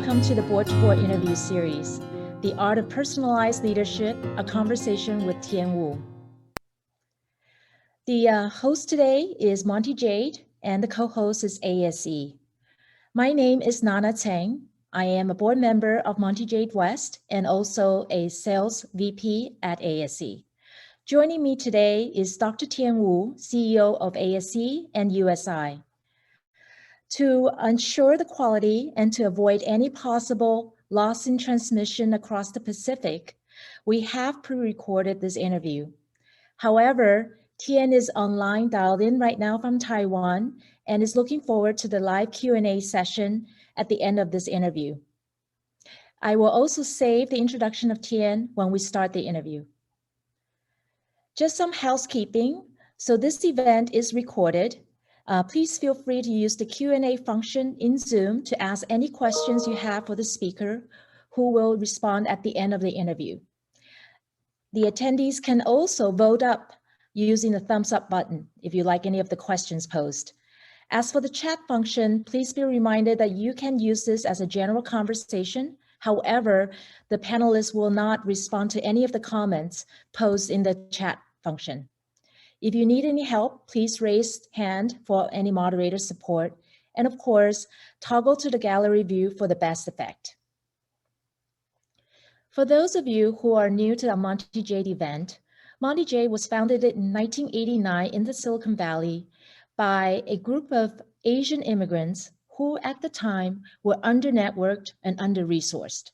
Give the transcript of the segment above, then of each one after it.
welcome to the Board to Board interview series, The Art of Personalized Leadership, a conversation with Tien Wu. The host today is Monte Jade, and the co-host is ASE. My name is Nana Tseng. I am a board member of Monte Jade West and also a sales VP at ASE. Joining me today is Dr. Tien Wu, CEO of ASE and USI. To ensure the quality and to avoid any possible loss in transmission across the Pacific, we have pre-recorded this interview. However, Tien is online dialed in right now from Taiwan and is looking forward to the live Q&A session at the end of this interview. I will also save the introduction of Tien when we start the interview. Just some housekeeping. So this event is recorded. Please feel free to use the Q&A function in Zoom to ask any questions you have for the speaker, who will respond at the end of the interview. The attendees can also vote up using the thumbs up button if you like any of the questions posed. As for the chat function, please be reminded that you can use this as a general conversation. However, the panelists will not respond to any of the comments posed in the chat function. If you need any help, please raise hand for any moderator support. And of course, toggle to the gallery view for the best effect. For those of you who are new to the Monte Jade event, Monte Jade was founded in 1989 in the Silicon Valley by a group of Asian immigrants who at the time were under-networked and under-resourced.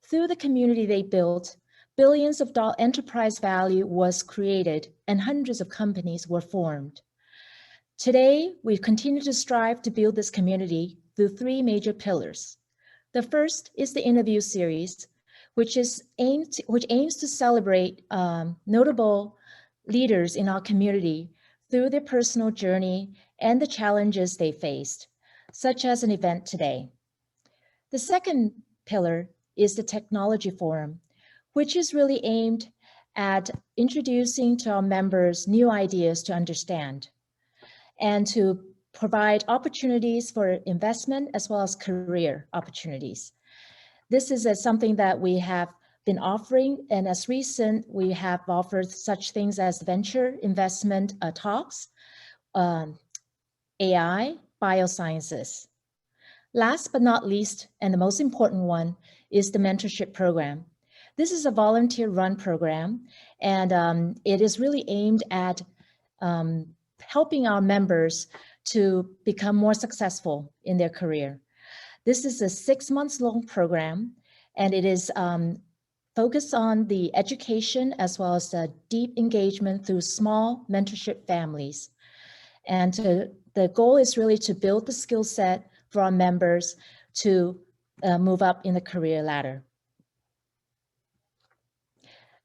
Through the community they built, billions of dollar enterprise value was created and hundreds of companies were formed. Today, we continue to strive to build this community through three major pillars. The first is the interview series, which aims to celebrate notable leaders in our community through their personal journey and the challenges they faced, such as an event today. The second pillar is the technology forum, which is really aimed at introducing to our members new ideas to understand and to provide opportunities for investment as well as career opportunities. This is something that we have been offering, and as recent, we have offered such things as venture investment talks, AI, biosciences. Last but not least, and the most important one, is the Mentorship Program. This is a volunteer-run program, and it is really aimed at helping our members to become more successful in their career. This is a 6-month-long program, and it is focused on the education as well as the deep engagement through small mentorship families. And the goal is really to build the skill set for our members to move up in the career ladder.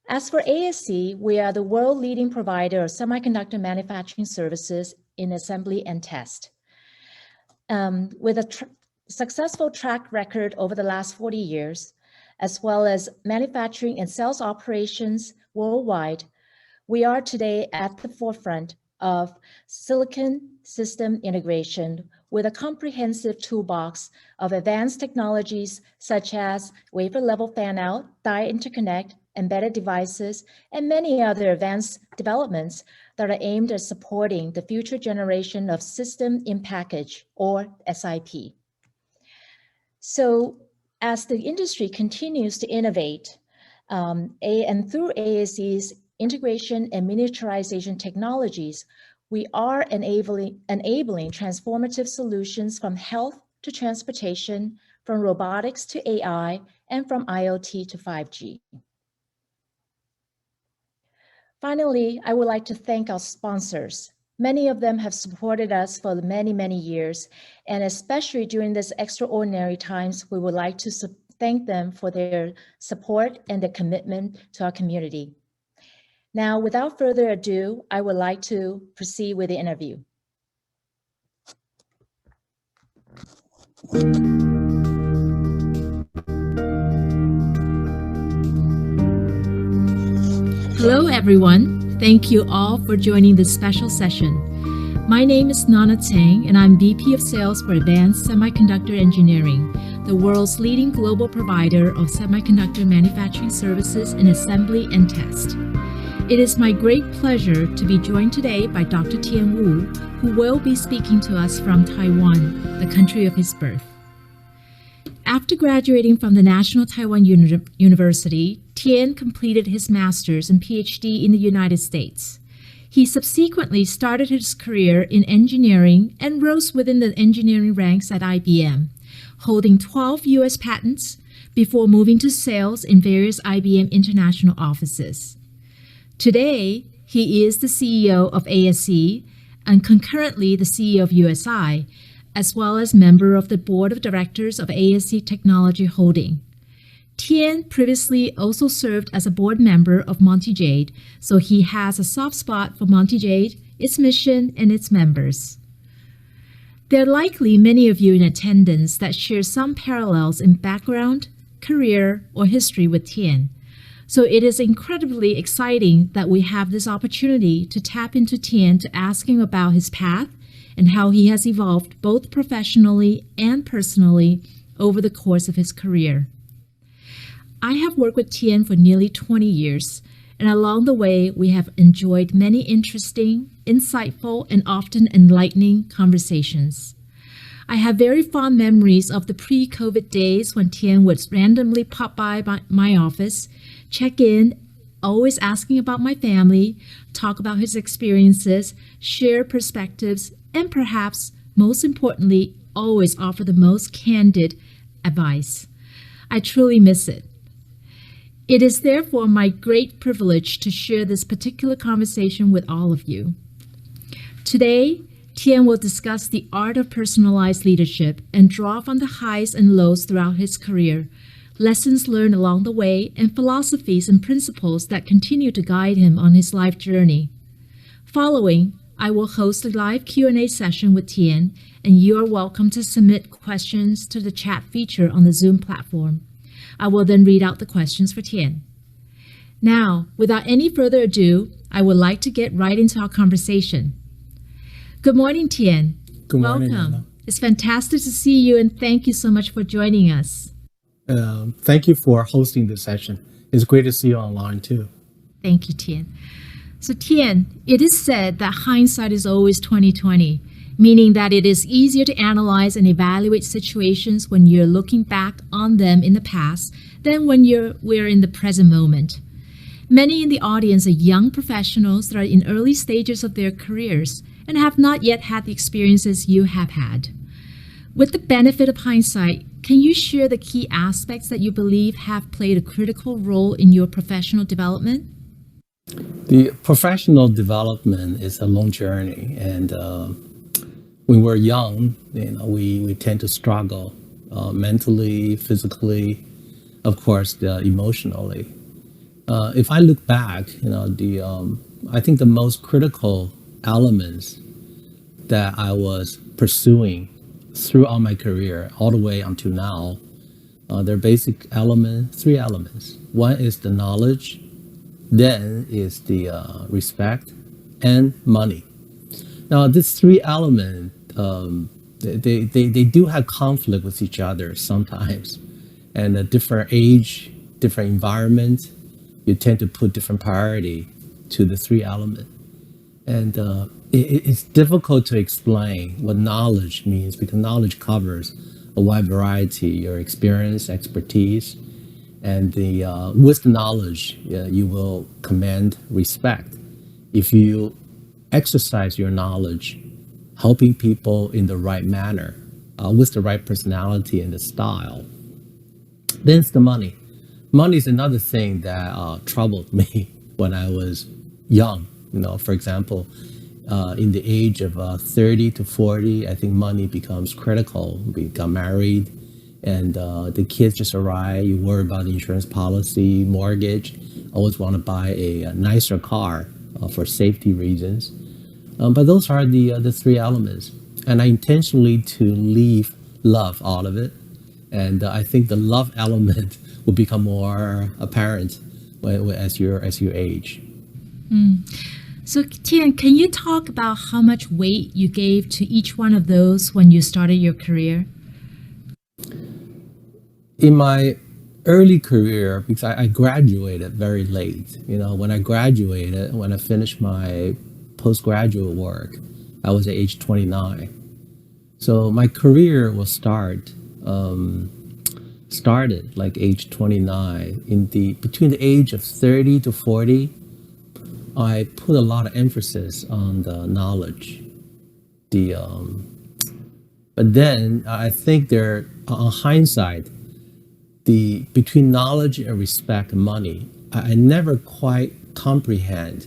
As for ASE, we are the world-leading provider of semiconductor manufacturing services in assembly and test. With a successful track record over the last 40 years, as well as manufacturing and sales operations worldwide, we are today at the forefront of silicon system integration with a comprehensive toolbox of advanced technologies such as wafer-level fan-out, die interconnect, embedded devices, and many other advanced developments that are aimed at supporting the future generation of system in package, or SIP. So as the industry continues to innovate, and through ASE's integration and miniaturization technologies, we are enabling transformative solutions from health to transportation, from robotics to AI, and from IoT to 5G. Finally, I would like to thank our sponsors. Many of them have supported us for many, many years, and especially during this extraordinary times, we would like to thank them for their support and their commitment to our community. Now, without further ado, I would like to proceed with the interview. Hello, everyone. Thank you all for joining this special session. My name is Nana Tseng, and I'm VP of Sales for Advanced Semiconductor Engineering the world's leading global provider of semiconductor manufacturing services in assembly and test. It is my great pleasure to be joined today by Dr. Tien Wu, who will be speaking to us from Taiwan, the country of his birth. After graduating from the National Taiwan University, Tien completed his master's and PhD in the United States. He subsequently started his career in engineering and rose within the engineering ranks at IBM, holding 12 U.S. patents before moving to sales in various IBM international offices. Today, he is the CEO of ASE and concurrently the CEO of USI, as well as member of the board of directors of ASE Technology Holding. Tien previously also served as a board member of Monte Jade, so he has a soft spot for Monte Jade, its mission, and its members. There are likely many of you in attendance that share some parallels in background, career, or history with Tien. So it is incredibly exciting that we have this opportunity to tap into Tien to ask him about his path and how he has evolved both professionally and personally over the course of his career. I have worked with Tien for nearly 20 years, and along the way, we have enjoyed many interesting, insightful, and often enlightening conversations. I have very fond memories of the pre-COVID days when Tien would randomly pop by my office, check in, always asking about my family, talk about his experiences, share perspectives, and perhaps, most importantly, always offer the most candid advice. I truly miss it. It is therefore my great privilege to share this particular conversation with all of you. Today, Tien will discuss the art of personalized leadership and draw from the highs and lows throughout his career, lessons learned along the way, and philosophies and principles that continue to guide him on his life journey. Following, I will host a live Q&A session with Tien, and you are welcome to submit questions to the chat feature on the Zoom platform. I will then read out the questions for Tien. Now, without any further ado, I would like to get right into our conversation. Good morning, Tien. Good morning, Welcome. Nana. It's fantastic to see you, and thank you so much for joining us. Thank you for hosting this session. It's great to see you online, too. Thank you, Tien. So, Tien, it is said that hindsight is always 20/20, meaning that it is easier to analyze and evaluate situations when you're looking back on them in the past than when we're in the present moment. Many in the audience are young professionals that are in early stages of their careers and have not yet had the experiences you have had. With the benefit of hindsight, can you share the key aspects that you believe have played a critical role in your professional development? The professional development is a long journey, and when we're young, we tend to struggle mentally, physically, of course, emotionally. If I look back, I think the most critical elements that I was pursuing throughout my career, all the way until now, they're basic three elements. One is the knowledge, then is the respect, and money. Now, these three elements, they do have conflict with each other sometimes. And a different age, different environment, you tend to put different priority to the three elements. And it's difficult to explain what knowledge means, because knowledge covers a wide variety, your experience, expertise, and with the knowledge, you will command respect. If you exercise your knowledge, helping people in the right manner, with the right personality and the style, then it's the money. Money is another thing that troubled me when I was young. For example, in the age of 30 to 40, I think money becomes critical. We got married, and the kids just arrive. You worry about insurance policy, mortgage. Always want to buy a nicer car for safety reasons. But those are the three elements. And I intentionally to leave love out of it. And I think the love element will become more apparent as you age. So, Tien, can you talk about how much weight you gave to each one of those when you started your career? In my early career, because I graduated very late, when I graduated, when I finished my postgraduate work, I was at age 29. So my career was started like age 29. Between the age of 30 to 40, I put a lot of emphasis on the knowledge. But then I think on hindsight, between knowledge and respect and money, I never quite comprehend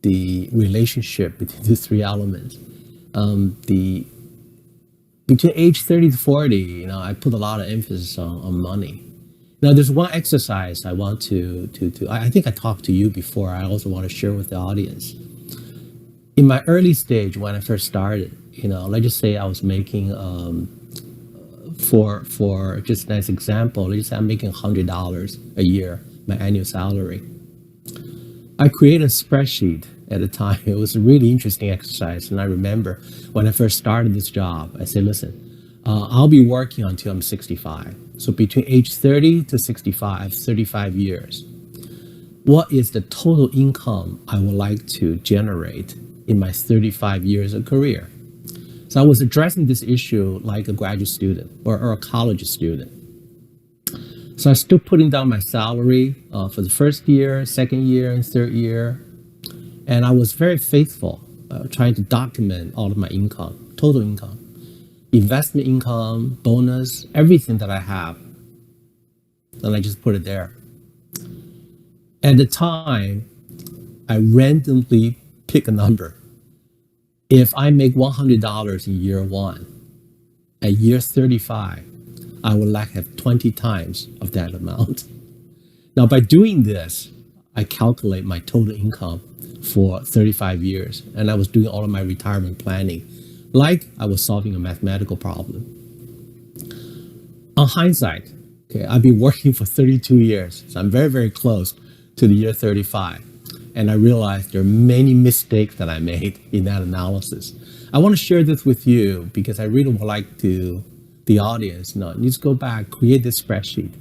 the relationship between these three elements. Between age 30 to 40, I put a lot of emphasis on money. Now, there's one exercise I want I think I talked to you before. I also want to share with the audience. In my early stage, when I first started, let's just say I was making, for just as example, let's say I'm making $100 a year, my annual salary. I created a spreadsheet at the time. It was a really interesting exercise. And I remember when I first started this job, I said, listen, I'll be working until I'm 65. So between age 30 to 65, 35 years, what is the total income I would like to generate in my 35 years of career? So I was addressing this issue like a graduate student or a college student. So I still putting down my salary for the first year, second year, and third year. And I was very faithful, trying to document all of my income, total income, investment income, bonus, everything that I have. And I just put it there. At the time, I randomly pick a number. If I make $100 in year one, at year 35, I would like to have 20 times of that amount. Now, by doing this, I calculate my total income for 35 years, and I was doing all of my retirement planning like I was solving a mathematical problem. On hindsight, I've been working for 32 years, so I'm very, very close to the year 35. And I realized there are many mistakes that I made in that analysis. I want to share this with you because I really would like the audience, just go back, create this spreadsheet,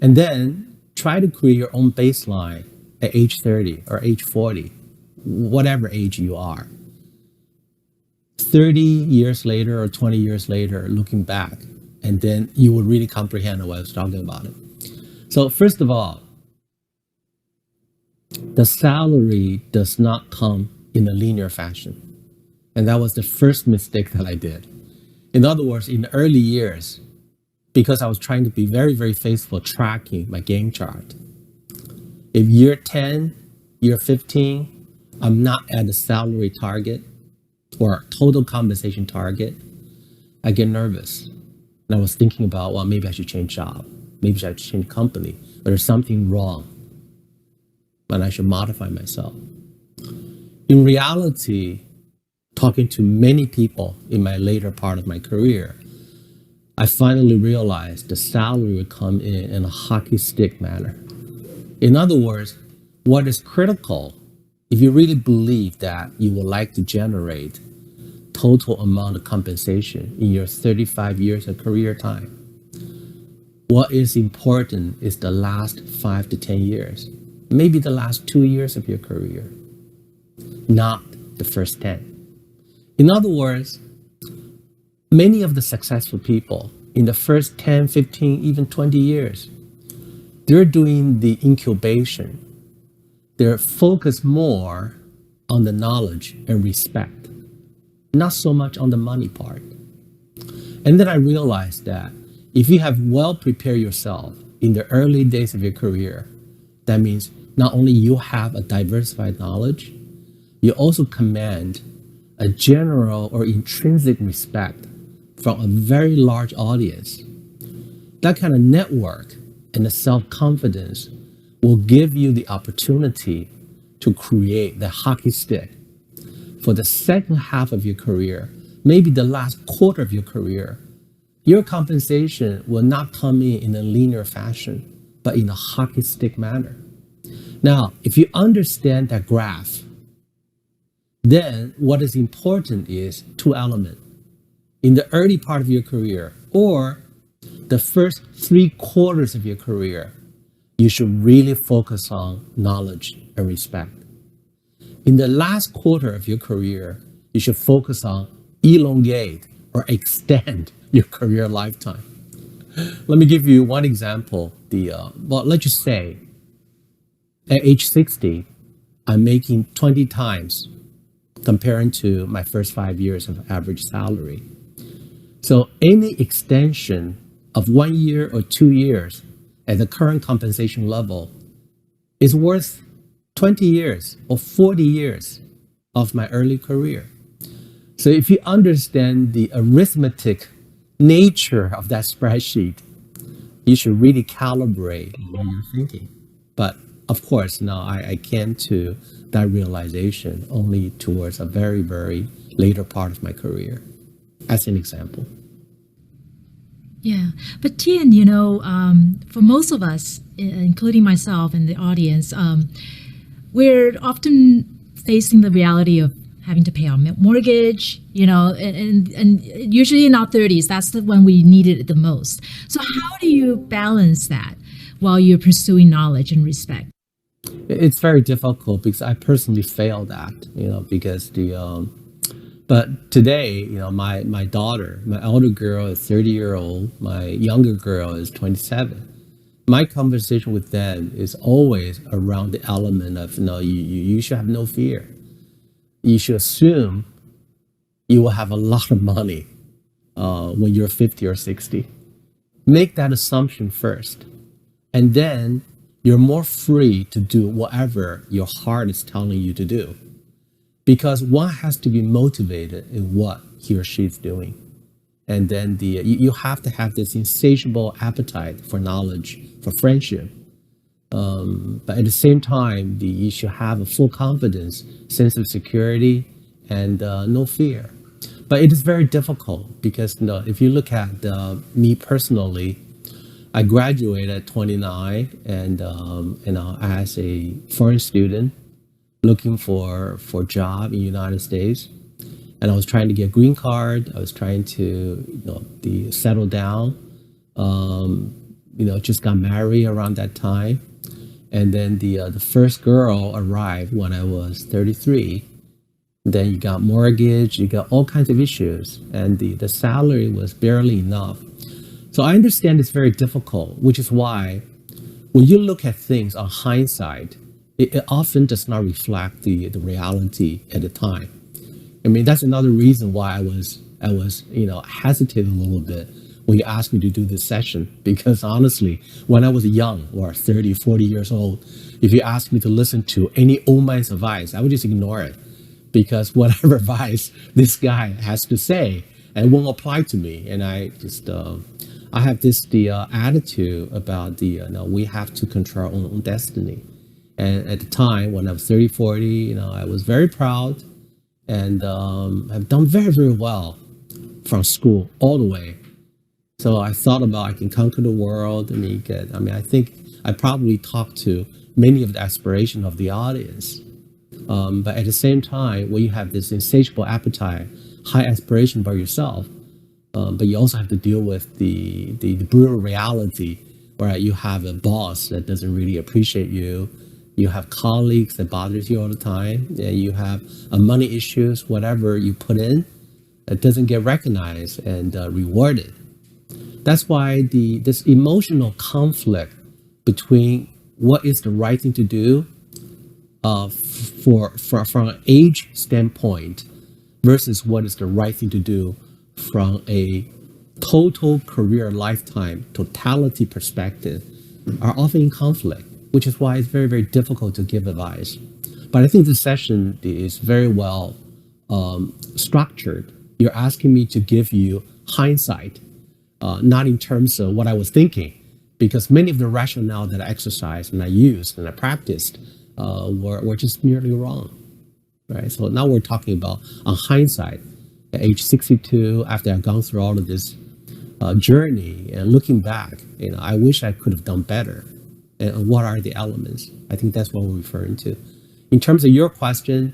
and then try to create your own baseline at age 30 or age 40, whatever age you are. 30 years later or 20 years later, looking back, and then you will really comprehend what I was talking about it. So first of all, the salary does not come in a linear fashion. And that was the first mistake that I did. In other words, in the early years, because I was trying to be very, very faithful tracking my game chart, if year 10, year 15, I'm not at the salary target or total compensation target, I get nervous. And I was thinking about, well, maybe I should change job. Maybe I should change company. But there's something wrong. And I should modify myself. In reality, talking to many people in my later part of my career, I finally realized the salary would come in a hockey stick manner. In other words, what is critical, if you really believe that you would like to generate total amount of compensation in your 35 years of career time, what is important is the last 5 to 10 years. Maybe the last 2 years of your career, not the first 10. In other words, many of the successful people in the first 10, 15, even 20 years, they're doing the incubation. They're focused more on the knowledge and respect, not so much on the money part. And then I realized that if you have well prepared yourself in the early days of your career, that means not only you have a diversified knowledge, you also command a general or intrinsic respect from a very large audience. That kind of network and the self-confidence will give you the opportunity to create the hockey stick for the second half of your career, maybe the last quarter of your career. Your compensation will not come in a linear fashion, but in a hockey stick manner. Now, if you understand that graph, then what is important is two elements. In the early part of your career, or the first 3/4 of your career, you should really focus on knowledge and respect. In the last quarter of your career, you should focus on elongate or extend your career lifetime. Let me give you one example. Let's just say at age 60, I'm making 20 times comparing to my first 5 years of average salary. So any extension of 1 year or 2 years at the current compensation level is worth 20 years or 40 years of my early career. So if you understand the arithmetic nature of that spreadsheet, you should really calibrate what you're thinking. But of course, now I came to that realization only towards a very, very later part of my career, as an example. Yeah, but Tien, for most of us, including myself and the audience, we're often facing the reality of having to pay our mortgage, and usually in our 30s, that's when we need it the most. So how do you balance that while you're pursuing knowledge and respect? It's very difficult because I personally failed that, because but today, my daughter, my elder girl is 30-year-old, my younger girl is 27. My conversation with them is always around the element of, you should have no fear. You should assume you will have a lot of money when you're 50 or 60. Make that assumption first. And then you're more free to do whatever your heart is telling you to do. Because one has to be motivated in what he or she is doing. And then you have to have this insatiable appetite for knowledge, for friendship. But at the same time, you should have a full confidence, sense of security, and no fear. But it is very difficult because if you look at me personally, I graduated at 29 and as a foreign student looking for a job in the United States. And I was trying to get a green card. I was trying to settle down. Just got married around that time. And then the first girl arrived when I was 33. Then you got mortgage, you got all kinds of issues. And the salary was barely enough. So I understand it's very difficult, which is why when you look at things on hindsight, it often does not reflect the reality at the time. I mean, that's another reason why I was hesitating a little bit when you asked me to do this session, because honestly, when I was young or 30, 40 years old, if you asked me to listen to any old man's advice, I would just ignore it, because whatever advice this guy has to say, it won't apply to me. And I just, I have this attitude about we have to control our own destiny. And at the time when I was 30, 40, I was very proud and have done very, very well from school all the way. So I thought about I can conquer the world. I think I probably talked to many of the aspirations of the audience. But at the same time, when you have this insatiable appetite, high aspiration by yourself, but you also have to deal with the brutal reality where you have a boss that doesn't really appreciate you. You have colleagues that bothers you all the time. You have money issues, whatever you put in, it doesn't get recognized and rewarded. That's why this emotional conflict between what is the right thing to do from an age standpoint versus what is the right thing to do from a total career lifetime totality perspective are often in conflict, which is why it's very, very difficult to give advice. But I think this session is very well structured. You're asking me to give you hindsight, not in terms of what I was thinking, because many of the rationale that I exercised and I used and I practiced were just merely wrong, right? So now we're talking about on hindsight, at age 62, after I've gone through all of this journey and looking back, I wish I could have done better. And what are the elements? I think that's what we're referring to. In terms of your question,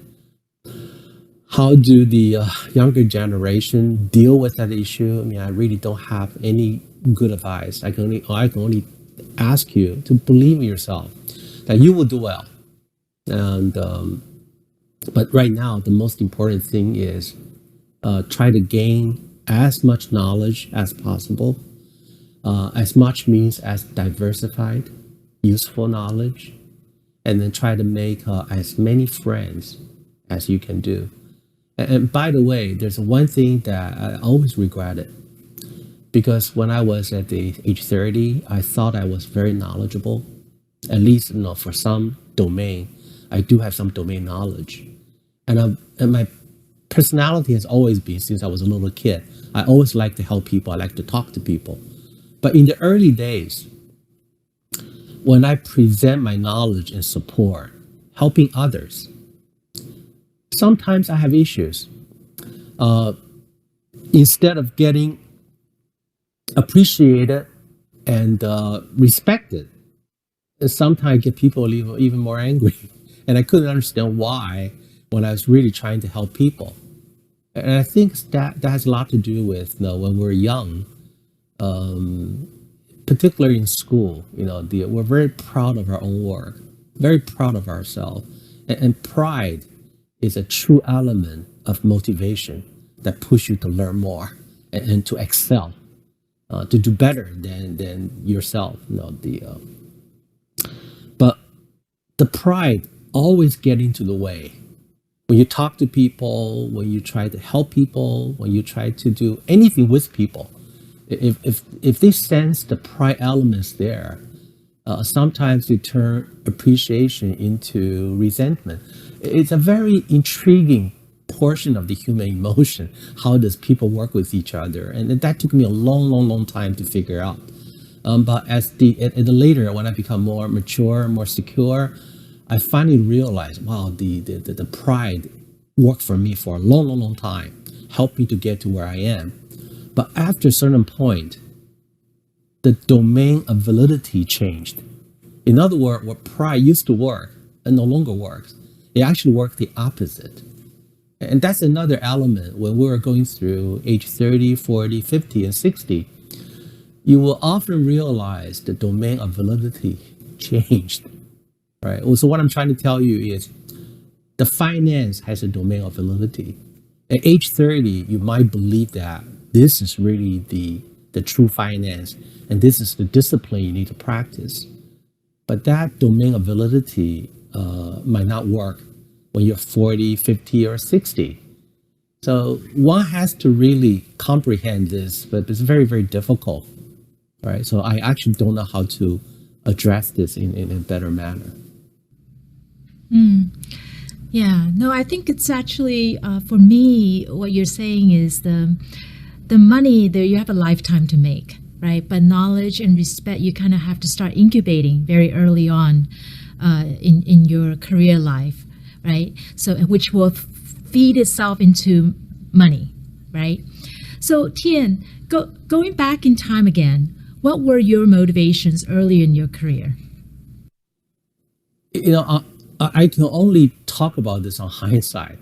How do the younger generation deal with that issue? I mean, I really don't have any good advice. I can only ask you to believe in yourself that you will do well. And but right now, the most important thing is try to gain as much knowledge as possible. As much means as diversified, useful knowledge, and then try to make as many friends as you can do. And by the way, there's one thing that I always regretted, because when I was at the age 30, I thought I was very knowledgeable, at least for some domain. I do have some domain knowledge, and my personality has always been, since I was a little kid, I always like to help people. I like to talk to people. But in the early days, when I present my knowledge and support, helping others, sometimes I have issues. Instead of getting appreciated and respected, sometimes I get people even more angry. And I couldn't understand why when I was really trying to help people. And I think that has a lot to do with when we're young, particularly in school, we're very proud of our own work, very proud of ourselves. And pride is a true element of motivation that pushes you to learn more and to excel, to do better than yourself. But the pride always get into the way. When you talk to people, when you try to help people, when you try to do anything with people, if they sense the pride elements there, sometimes they turn appreciation into resentment. It's a very intriguing portion of the human emotion. How does people work with each other? And that took me a long time to figure out. But at the later, when I become more mature, more secure, I finally realized, wow, the pride worked for me for a long time, helped me to get to where I am. But after a certain point, the domain of validity changed. In other words, what pride used to work and no longer works, it actually worked the opposite. And that's another element when we're going through age 30, 40, 50, and 60. You will often realize the domain of validity changed. Right. So what I'm trying to tell you is the finance has a domain of validity. At age 30, you might believe that this is really the true finance, and this is the discipline you need to practice. But that domain of validity might not work when you're 40, 50, or 60. So one has to really comprehend this, but it's very difficult. Right. So I actually don't know how to address this in a better manner. Yeah, no, I think it's actually, for me, what you're saying is the money there, you have a lifetime to make, right? But knowledge and respect, you kind of have to start incubating very early on in your career life, right? So, which will feed itself into money, right? So Tien, going back in time again, what were your motivations early in your career? I can only talk about this on hindsight,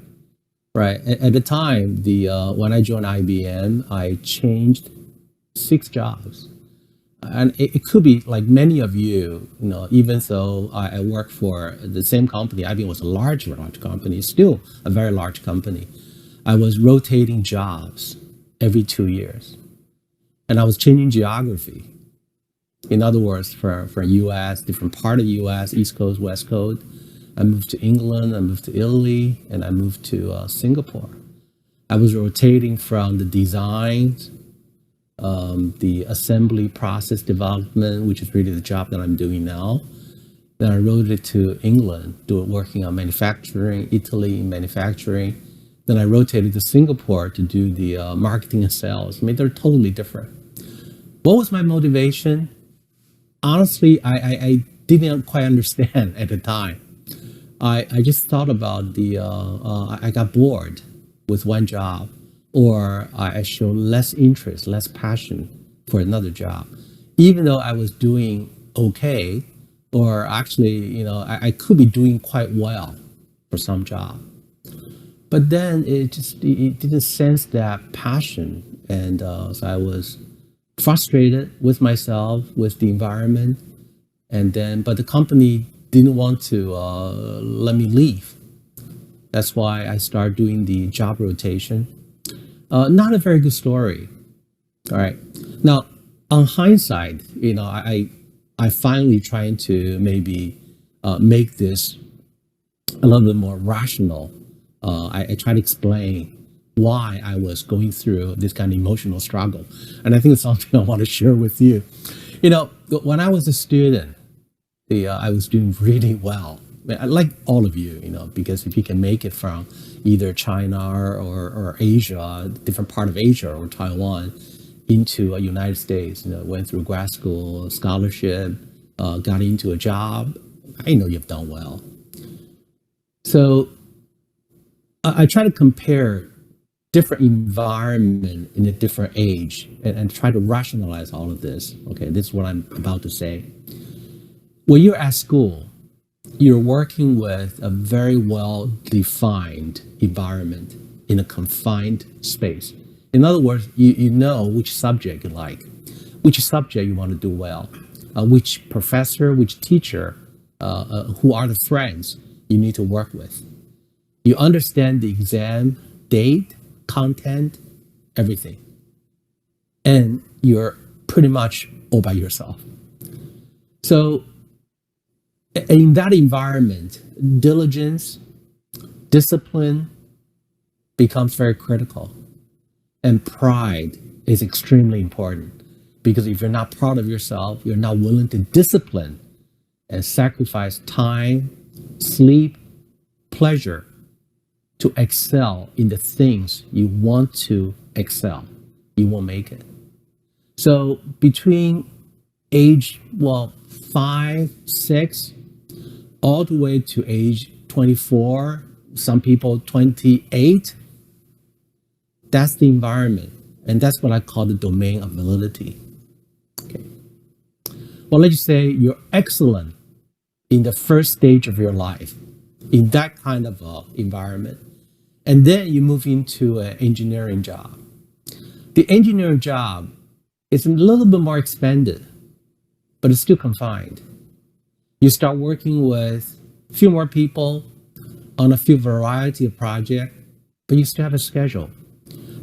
right? At the time, when I joined IBM, I changed 6 jobs, and it could be like many of you, even though I work for the same company, IBM was a large company, still a very large company. I was rotating jobs every 2 years, and I was changing geography. In other words, for U.S., different part of the U.S., East Coast, West Coast. I moved to England, I moved to Italy, and I moved to Singapore. I was rotating from the design, the assembly process development, which is really the job that I'm doing now. Then I rotated to England, working on manufacturing, Italy, manufacturing. Then I rotated to Singapore to do the marketing and sales. I mean, they're totally different. What was my motivation? Honestly, I didn't quite understand at the time. I just thought about I got bored with one job, or I showed less interest, less passion for another job, even though I was doing okay, or actually, I could be doing quite well for some job. But then it didn't sense that passion, and so I was frustrated with myself, with the environment, and then but the company didn't want to let me leave. That's why I started doing the job rotation. Not a very good story. All right. Now, on hindsight, I finally trying to maybe make this a little bit more rational. I try to explain why I was going through this kind of emotional struggle, and I think it's something I want to share with you. When I was a student, I was doing really well. Like all of you, because if you can make it from either China or Asia, different part of Asia or Taiwan, into the United States, went through grad school, scholarship, got into a job, I know you've done well. So I try to compare different environment in a different age and try to rationalize all of this. Okay, this is what I'm about to say. When you're at school, you're working with a very well-defined environment in a confined space. In other words, you know which subject you like, which subject you want to do well, which professor, which teacher, who are the friends you need to work with. You understand the exam date, content, everything. And you're pretty much all by yourself. So in that environment, diligence, discipline becomes very critical. And pride is extremely important, because if you're not proud of yourself, you're not willing to discipline and sacrifice time, sleep, pleasure to excel in the things you want to excel, you won't make it. So between age, 5, 6, all the way to age 24, some people 28, that's the environment. And that's what I call the domain of validity. Okay. Well, let's say you're excellent in the first stage of your life, in that kind of environment. And then you move into an engineering job. The engineering job is a little bit more expanded, but it's still confined. You start working with a few more people on a few variety of projects, but you still have a schedule.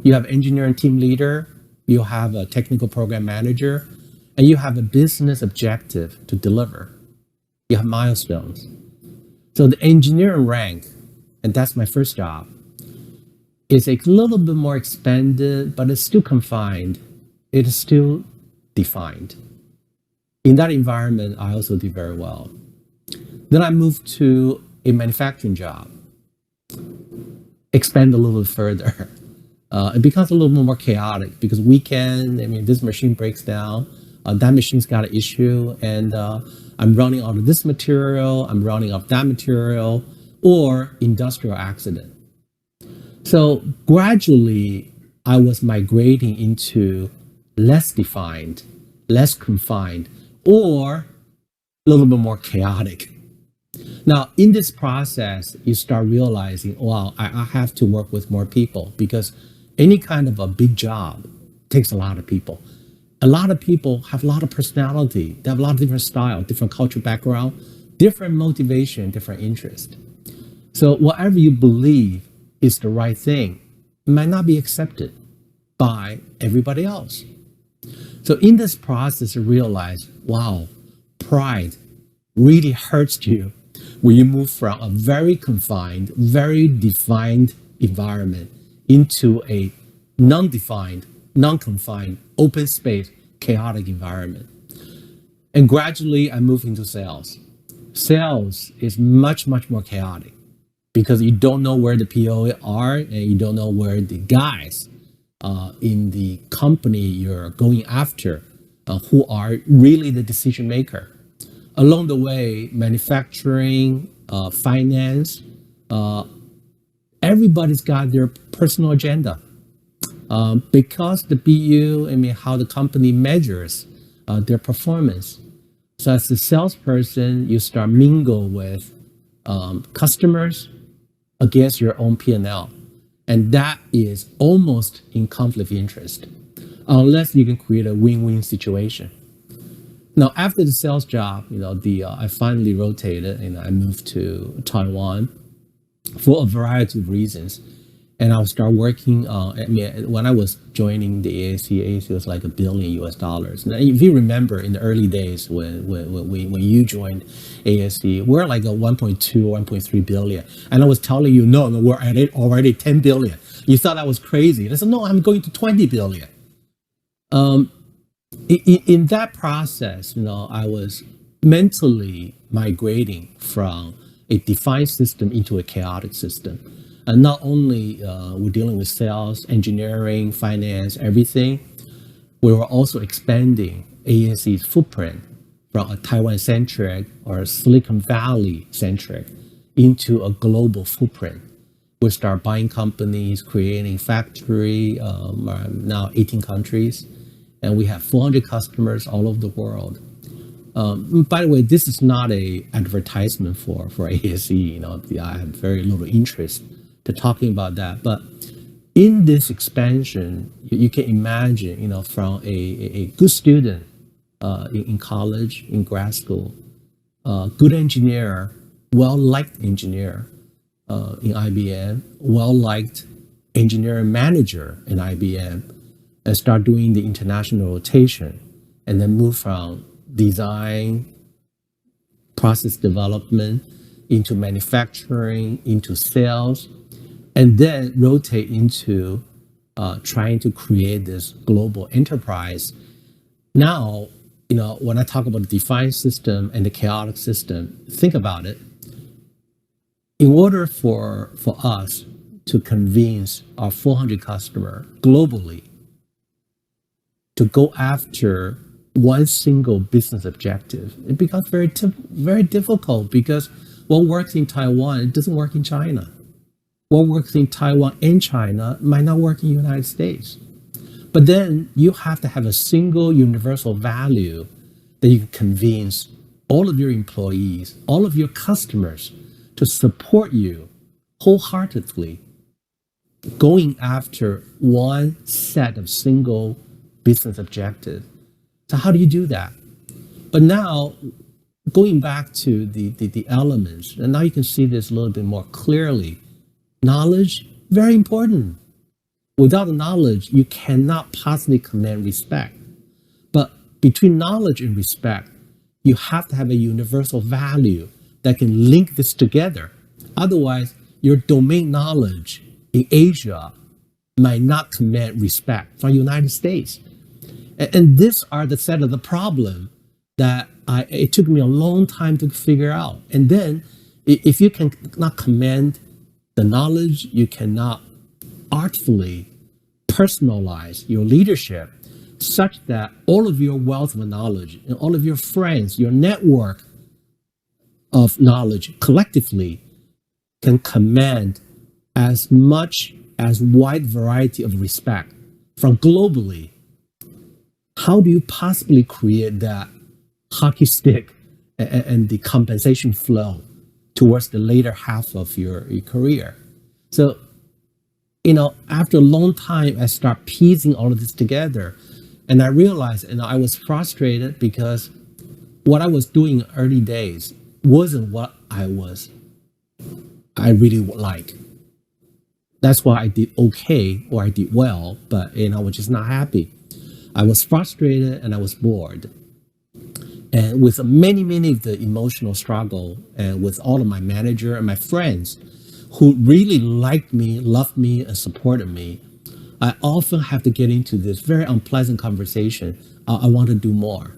You have engineering team leader, you have a technical program manager, and you have a business objective to deliver. You have milestones. So the engineering rank, and that's my first job, is a little bit more expanded, but it's still confined. It is still defined. In that environment, I also did very well. Then I moved to a manufacturing job, expand a little further. It becomes a little bit more chaotic because this machine breaks down, that machine's got an issue, and I'm running out of this material, I'm running out of that material, or industrial accident. So gradually, I was migrating into less defined, less confined, or a little bit more chaotic. Now, in this process, you start realizing, wow, I have to work with more people, because any kind of a big job takes a lot of people. A lot of people have a lot of personality. They have a lot of different style, different cultural background, different motivation, different interest. So whatever you believe is the right thing might not be accepted by everybody else. So in this process, you realize, wow, pride really hurts you when you move from a very confined, very defined environment into a non-defined, non-confined, open space, chaotic environment. And gradually, I moved into sales. Sales is much, much more chaotic because you don't know where the PO are, and you don't know where the guys in the company you're going after, who are really the decision maker. Along the way, manufacturing, finance, everybody's got their personal agenda. Because the BU, how the company measures their performance. So as a salesperson, you start mingle with customers against your own P&L. And that is almost in conflict of interest, unless you can create a win-win situation. Now, after the sales job, I finally rotated and I moved to Taiwan for a variety of reasons. And I'll start working on, when I was joining the ASE was like $1 billion US. Now, if you remember in the early days when you joined ASE, we're like a 1.2 or 1.3 billion. And I was telling you, no, we're at it already 10 billion. You thought I was crazy. And I said, no, I'm going to 20 billion. In that process, I was mentally migrating from a defined system into a chaotic system. And not only we're dealing with sales, engineering, finance, everything, we were also expanding ASE's footprint from a Taiwan-centric or a Silicon Valley-centric into a global footprint. We start buying companies, creating factory, now 18 countries, and we have 400 customers all over the world. By the way, this is not a advertisement for ASE. I have very little interest to talking about that. But in this expansion, you can imagine, from a good student in college, in grad school, good engineer, well-liked engineer in IBM, well-liked engineering manager in IBM, and start doing the international rotation, and then move from design, process development, into manufacturing, into sales, and then rotate into trying to create this global enterprise. Now, when I talk about the defined system and the chaotic system, think about it. In order for us to convince our 400 customers globally to go after one single business objective, it becomes very difficult, because what works in Taiwan, it doesn't work in China. What works in Taiwan and China might not work in the United States. But then you have to have a single universal value that you can convince all of your employees, all of your customers to support you wholeheartedly going after one set of single business objectives. So how do you do that? But now, going back to the elements, and now you can see this a little bit more clearly. Knowledge, very important. Without knowledge, you cannot possibly command respect. But between knowledge and respect, you have to have a universal value that can link this together. Otherwise, your domain knowledge in Asia might not command respect from the United States. And these are the set of the problem that it took me a long time to figure out. And then if you cannot command the knowledge, you cannot artfully personalize your leadership such that all of your wealth of knowledge and all of your friends, your network of knowledge collectively can command as much as wide variety of respect from globally. How do you possibly create that hockey stick and the compensation flow towards the later half of your career? So, after a long time, I start piecing all of this together, and I realized, I was frustrated because what I was doing in early days wasn't what I really would like. That's why I did okay, or I did well, but I was just not happy. I was frustrated and I was bored. And with many of the emotional struggle, and with all of my manager and my friends who really liked me, loved me, and supported me, I often have to get into this very unpleasant conversation. I want to do more.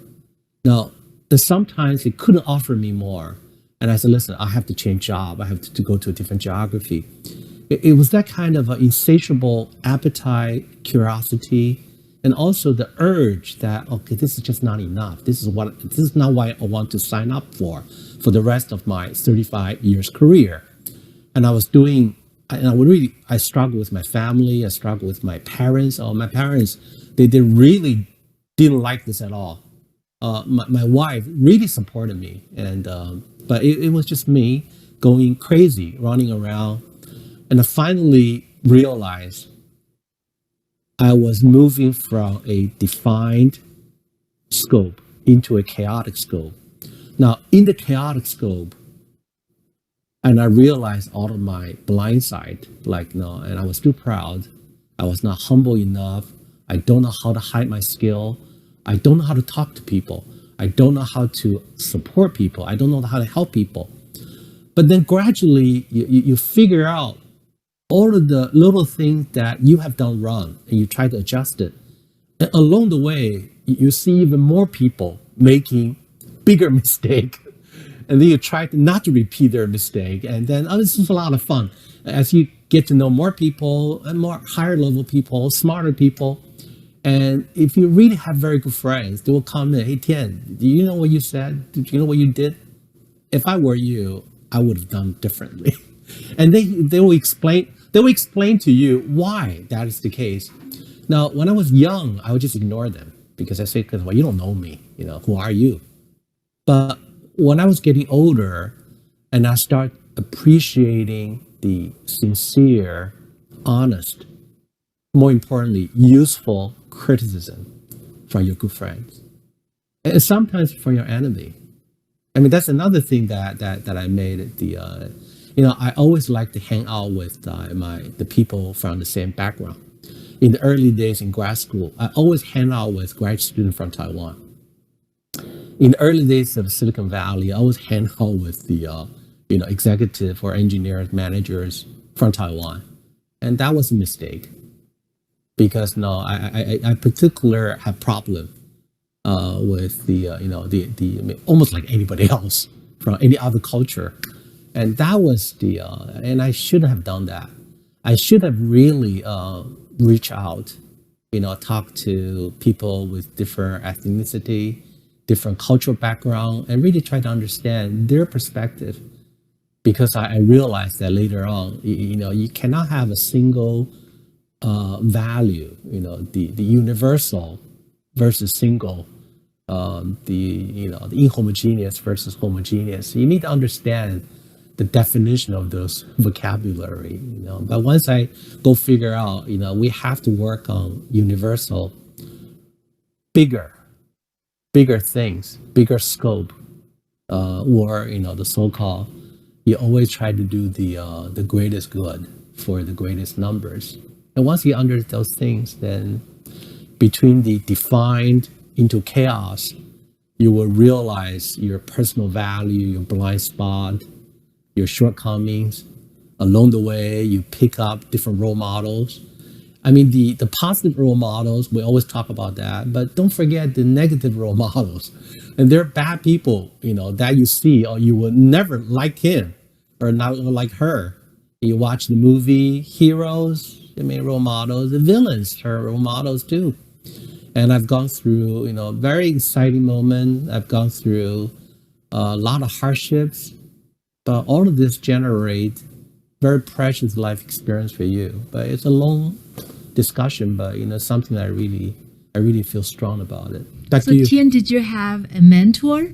Now, sometimes they couldn't offer me more. And I said, listen, I have to change job. I have to go to a different geography. It was that kind of an insatiable appetite, curiosity, and also the urge that, okay, this is just not enough. This is not what I want to sign up for the rest of my 35 years career. And I struggled with my family. I struggled with my parents. My parents, they really didn't like this at all. My wife really supported me, but it was just me going crazy, running around. And finally, realized I was moving from a defined scope into a chaotic scope. Now, in the chaotic scope, and I realized all of my blind side, like, no, and I was too proud. I was not humble enough. I don't know how to hide my skill. I don't know how to talk to people. I don't know how to support people. I don't know how to help people. But then gradually you figure out all of the little things that you have done wrong and you try to adjust it. And along the way, you see even more people making bigger mistake. And then you try not to repeat their mistake. And then, oh, this is a lot of fun. As you get to know more people and more higher level people, smarter people. And if you really have very good friends, they will come in, hey, Tien, do you know what you said? Do you know what you did? If I were you, I would have done differently. And they will explain to you why that is the case. Now, when I was young, I would just ignore them because I say, well, you don't know me, who are you? But when I was getting older and I start appreciating the sincere, honest, more importantly, useful criticism from your good friends, and sometimes from your enemy. I mean, that's another thing that I made. I always like to hang out with the people from the same background. In the early days in grad school, I always hang out with grad students from Taiwan. In the early days of Silicon Valley, I always hang out with the executive or engineers, managers from Taiwan, and that was a mistake because I particularly have problem with the almost like anybody else from any other culture, and that was and I shouldn't have done that. I should have really reached out, talk to people with different ethnicity, different cultural background, and really try to understand their perspective. Because I realized that later on, you cannot have a single value, the universal versus single, the inhomogeneous versus homogeneous. You need to understand the definition of those vocabulary, But once I go figure out, we have to work on universal, bigger things, bigger scope, or the so-called. You always try to do the greatest good for the greatest numbers. And once you understand those things, then between the defined into chaos, you will realize your personal value, your blind spot, your shortcomings. Along the way, you pick up different role models. I mean, the positive role models, we always talk about that, but don't forget the negative role models. And they're bad people, that you see, or you will never like him or not like her. You watch the movie, heroes, role models, the villains are role models too. And I've gone through, very exciting moment. I've gone through a lot of hardships, but all of this generate very precious life experience for you. But it's a long discussion, but something I really feel strong about it. Back So to you. Tien, did you have a mentor?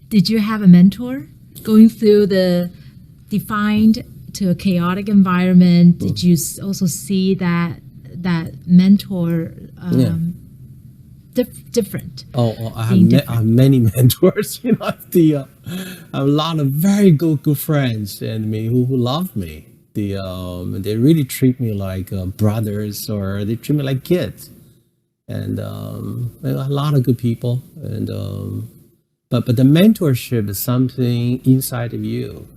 Did you have a mentor going through the defined to a chaotic environment? Did you also see that mentor different? I have many mentors. I have a lot of very good friends and who love me. They really treat me like brothers, or they treat me like kids. And a lot of good people. And but the mentorship is something inside of you.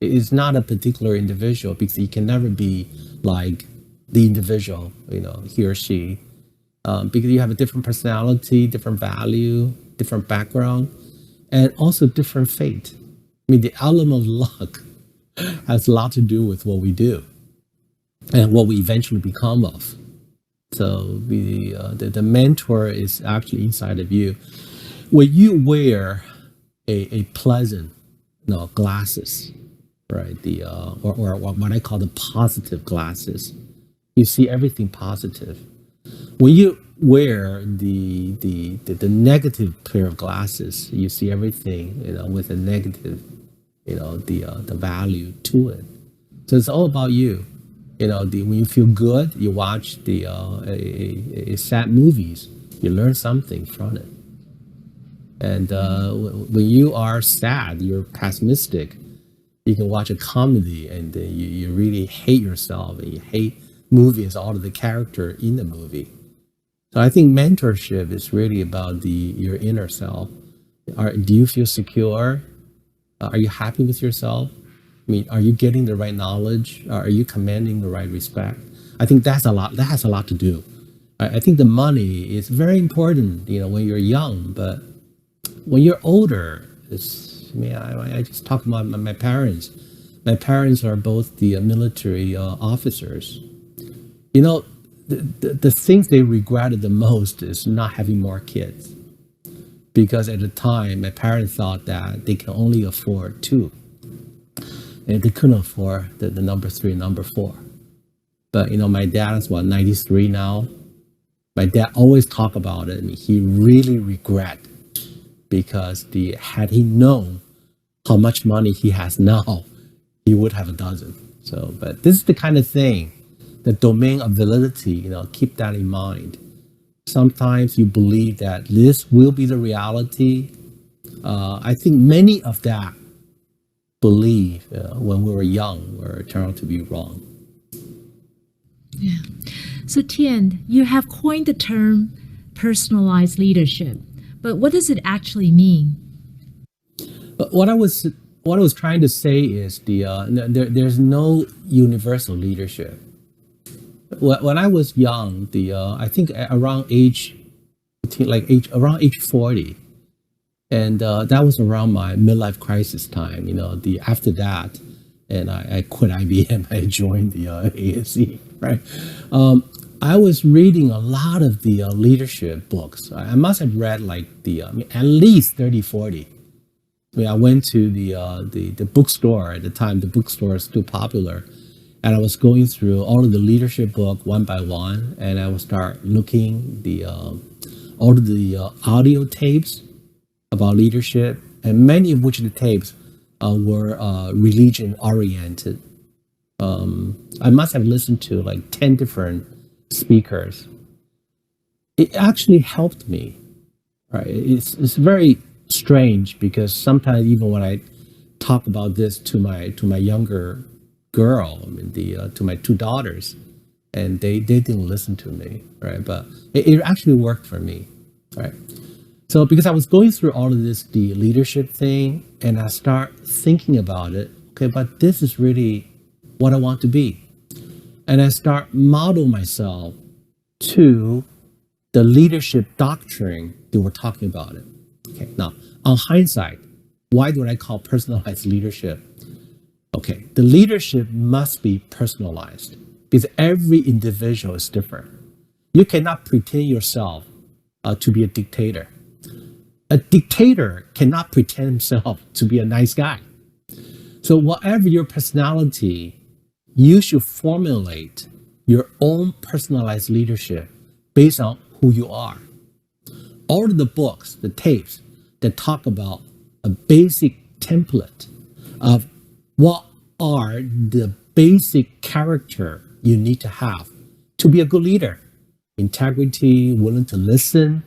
It is not a particular individual, because you can never be like the individual, he or she, because you have a different personality, different value, different background, and also different fate. I mean, the element of luck has a lot to do with what we do and what we eventually become of. So the mentor is actually inside of you. When you wear a pleasant, glasses, right? Or what I call the positive glasses, you see everything positive. When you wear the negative pair of glasses, you see everything, with a negative, the value to it. So it's all about you. When you feel good, you watch sad movies. You learn something from it. And when you are sad, you're pessimistic, you can watch a comedy and you really hate yourself and you hate movies, all of the character in the movie. So I think mentorship is really about your inner self. Do you feel secure? Are you happy with yourself? I mean, are you getting the right knowledge? Are you commanding the right respect? I think that has a lot to do. I think the money is very important, when you're young, but when you're older, I just talk about my parents. My parents are both the military officers. The things they regretted the most is not having more kids. Because at the time, my parents thought that they can only afford 2. And they couldn't afford the number 3 and number 4. But, my dad is 93 now. My dad always talk about it. I mean, he really regret, because had he known how much money he has now, he would have a dozen. So, but this is the kind of thing, the domain of validity, keep that in mind. Sometimes you believe that this will be the reality. I think many of that belief when we were young turned out to be wrong. Yeah. So Tien, you have coined the term personalized leadership, but what does it actually mean? But what I was trying to say is there's no universal leadership. When I was young, I think around age 40, and that was around my midlife crisis time. After that, and I quit IBM. I joined the ASE. Right. I was reading a lot of the leadership books. I must have read at least 30, 40. I went to the bookstore at the time. The bookstore is still popular. And I was going through all of the leadership book one by one, and I would start looking all of the audio tapes about leadership, and many of which the tapes were religion oriented. I must have listened to 10 different speakers. It actually helped me. Right? It's very strange, because sometimes even when I talk about this to my younger girl, to my 2 daughters, and they didn't listen to me, right? But it actually worked for me, right? So because I was going through all of the leadership thing, and I start thinking about it, okay, but this is really what I want to be. And I start model myself to the leadership doctrine that we're talking about it. Okay, now, on hindsight, why do I call personalized leadership? Okay, the leadership must be personalized, because every individual is different. You cannot pretend yourself to be a dictator. A dictator cannot pretend himself to be a nice guy. So whatever your personality, you should formulate your own personalized leadership based on who you are. All of the books, the tapes that talk about a basic template of what are the basic character you need to have to be a good leader. Integrity, willing to listen,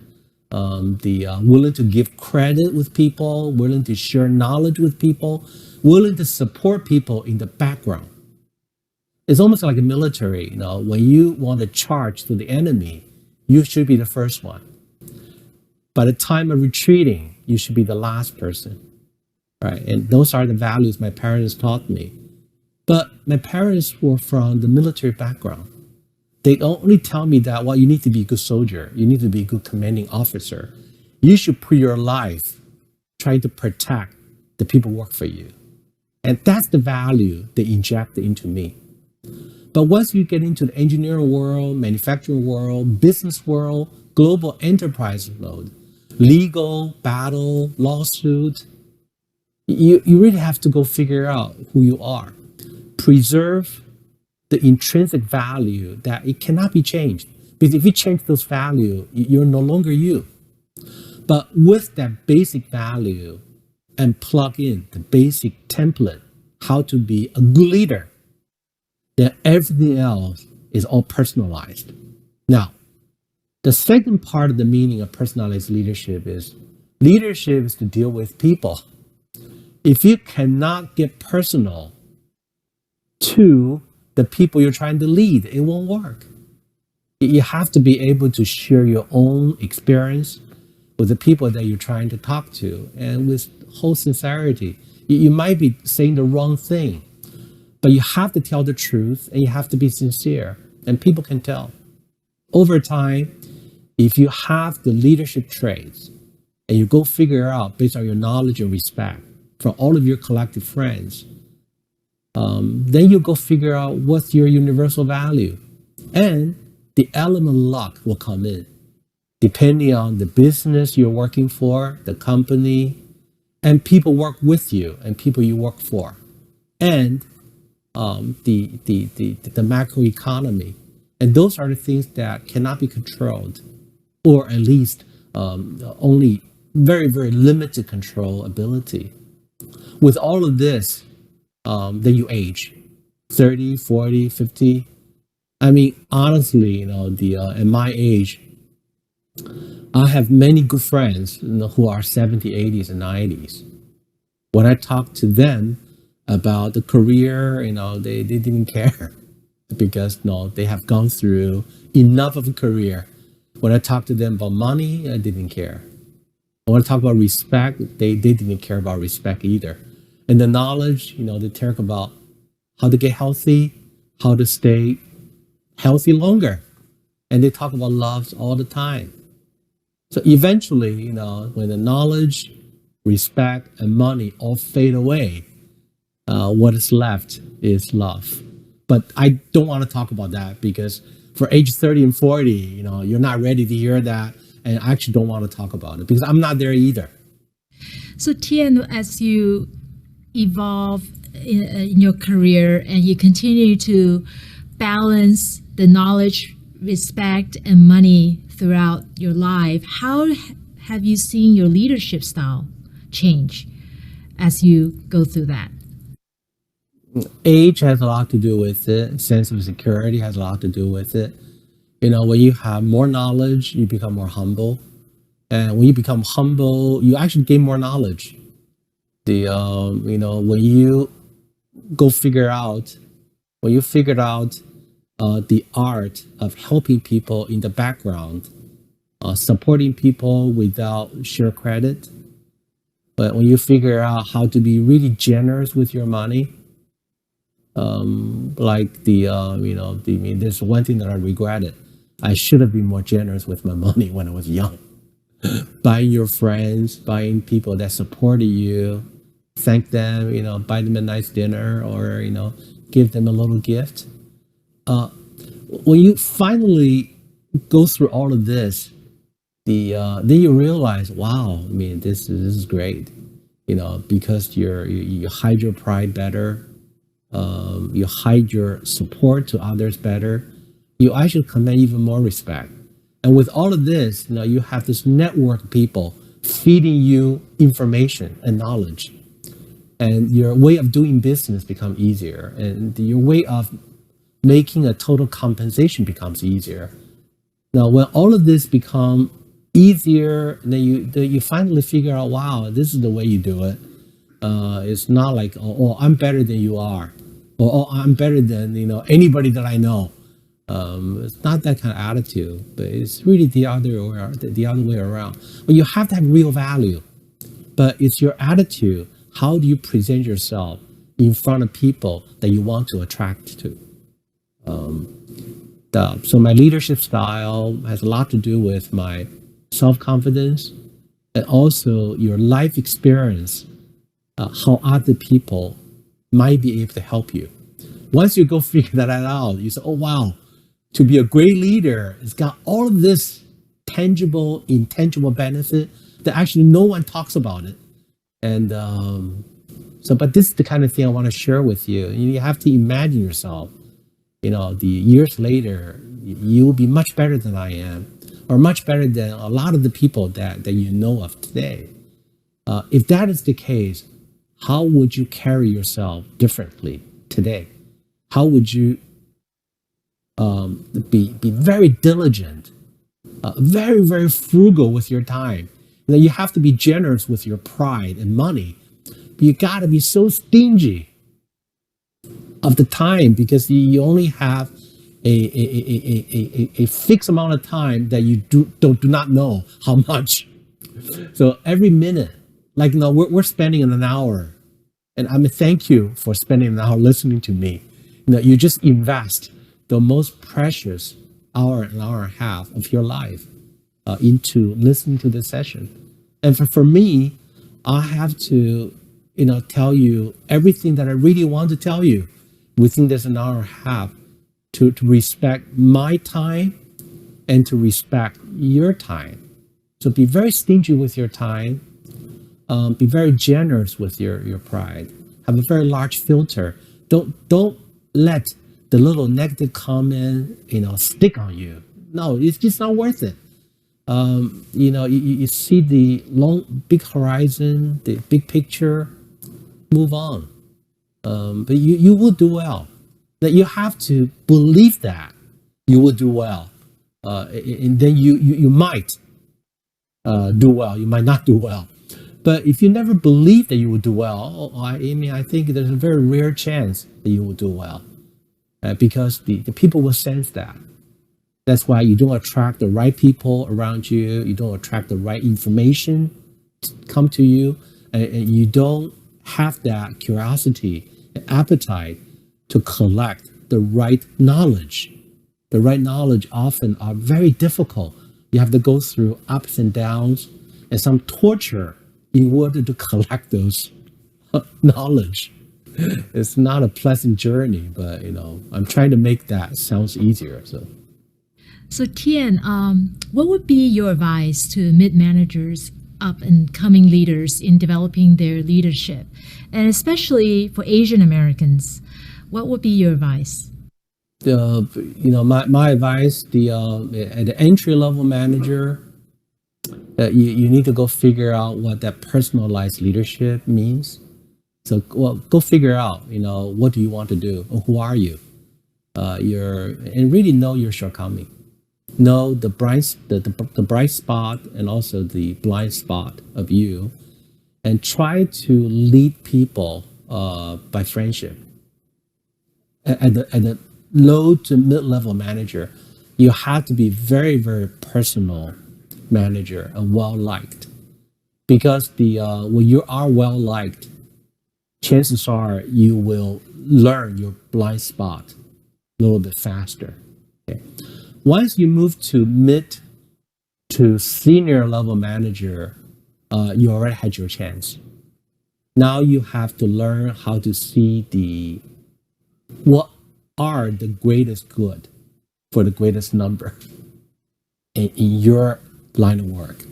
willing to give credit with people, willing to share knowledge with people, willing to support people in the background. It's almost like a military, when you want to charge to the enemy, you should be the first one. By the time of retreating, you should be the last person. Right? And those are the values my parents taught me. But my parents were from the military background. They only tell me that, well, you need to be a good soldier. You need to be a good commanding officer. You should put your life trying to protect the people who work for you. And that's the value they inject into me. But once you get into the engineering world, manufacturing world, business world, global enterprise world, legal, battle, lawsuit, you really have to go figure out who you are. Preserve the intrinsic value that it cannot be changed. Because if you change those values, you're no longer you. But with that basic value and plug in the basic template, how to be a good leader, then everything else is all personalized. Now, the second part of the meaning of personalized leadership is to deal with people. If you cannot get personal to the people you're trying to lead, it won't work. You have to be able to share your own experience with the people that you're trying to talk to, and with whole sincerity. You might be saying the wrong thing, but you have to tell the truth and you have to be sincere, and people can tell. Over time, if you have the leadership traits and you go figure out based on your knowledge and respect from all of your collective friends, then you go figure out what's your universal value. And the element of luck will come in, depending on the business you're working for, the company, and people work with you and people you work for, and the macro economy. And those are the things that cannot be controlled, or at least only very, very limited control ability. With all of this, then you age 30, 40, 50. I mean, honestly, at my age, I have many good friends who are 70, 80s, and 90s. When I talk to them about the career, they didn't care because they have gone through enough of a career. When I talk to them about money, I didn't care. When I talk about respect, they didn't care about respect either. And the knowledge, they talk about how to get healthy, how to stay healthy longer. And they talk about love all the time. So eventually, when the knowledge, respect, and money all fade away, what is left is love. But I don't want to talk about that, because for age 30 and 40, you're not ready to hear that. And I actually don't want to talk about it because I'm not there either. So Tien, as you evolve in your career and you continue to balance the knowledge, respect, and money throughout your life, how have you seen your leadership style change as you go through that? Age has a lot to do with it. Sense of security has a lot to do with it. When you have more knowledge, you become more humble. And when you become humble, you actually gain more knowledge. When you figured out the art of helping people in the background, supporting people without sheer credit. But when you figure out how to be really generous with your money, there's one thing that I regretted. I should have been more generous with my money when I was young. Buying your friends, buying people that supported you, thank them, buy them a nice dinner, or, give them a little gift. When you finally go through all of this, then you realize, wow, this is great, because you hide your pride better, you hide your support to others better, you actually command even more respect. And with all of this, you have this network of people feeding you information and knowledge, and your way of doing business becomes easier, and your way of making a total compensation becomes easier. Now, when all of this become easier, then you finally figure out, wow, this is the way you do it. It's not like, oh, I'm better than you are, or oh, I'm better than anybody that I know. It's not that kind of attitude, but it's really the other way around. Well, you have to have real value, but it's your attitude. How do you present yourself in front of people that you want to attract to? So my leadership style has a lot to do with my self-confidence and also your life experience, how other people might be able to help you. Once you go figure that out, you say, oh, wow, to be a great leader, it's got all of this tangible, intangible benefit that actually no one talks about it. And but this is the kind of thing I want to share with you. You have to imagine yourself, the years later, you will be much better than I am, or much better than a lot of the people that you know of today. If that is the case, how would you carry yourself differently today? How would you be very diligent, very, very frugal with your time? And then you have to be generous with your pride and money. But you got to be so stingy of the time because you only have a fixed amount of time that you do not know how much. So every minute, like, we're spending an hour, and I mean, thank you for spending an hour listening to me. You just invest the most precious hour and hour and a half of your life into listening to this session. And for me, I have to, tell you everything that I really want to tell you within this an hour and a half to respect my time and to respect your time. So be very stingy with your time. Be very generous with your pride. Have a very large filter. Don't let the little negative comment, stick on you. No, it's just not worth it. You see the big horizon, the big picture, move on. But you will do well. That you have to believe that you will do well. And then you might do well. You might not do well. But if you never believe that you will do well, I think there's a very rare chance that you will do well. Because the people will sense that. That's why you don't attract the right people around you. You don't attract the right information to come to you. And you don't have that curiosity and appetite to collect the right knowledge. The right knowledge often are very difficult. You have to go through ups and downs and some torture in order to collect those knowledge. It's not a pleasant journey, but I'm trying to make that sounds easier. So Tien, what would be your advice to mid-managers, up and coming leaders in developing their leadership, and especially for Asian Americans? What would be your advice? My advice, at the entry level manager, you need to go figure out what that personalized leadership means. So, go figure out, what do you want to do, or who are you? And really know your shortcoming. Know the bright spot and also the blind spot of you, and try to lead people by friendship. At the low to mid-level manager, you have to be very, very personal manager and well-liked. Because when you are well-liked, chances are you will learn your blind spot a little bit faster. Okay. Once you move to mid to senior level manager, you already had your chance. Now you have to learn how to see what are the greatest good for the greatest number in your line of work.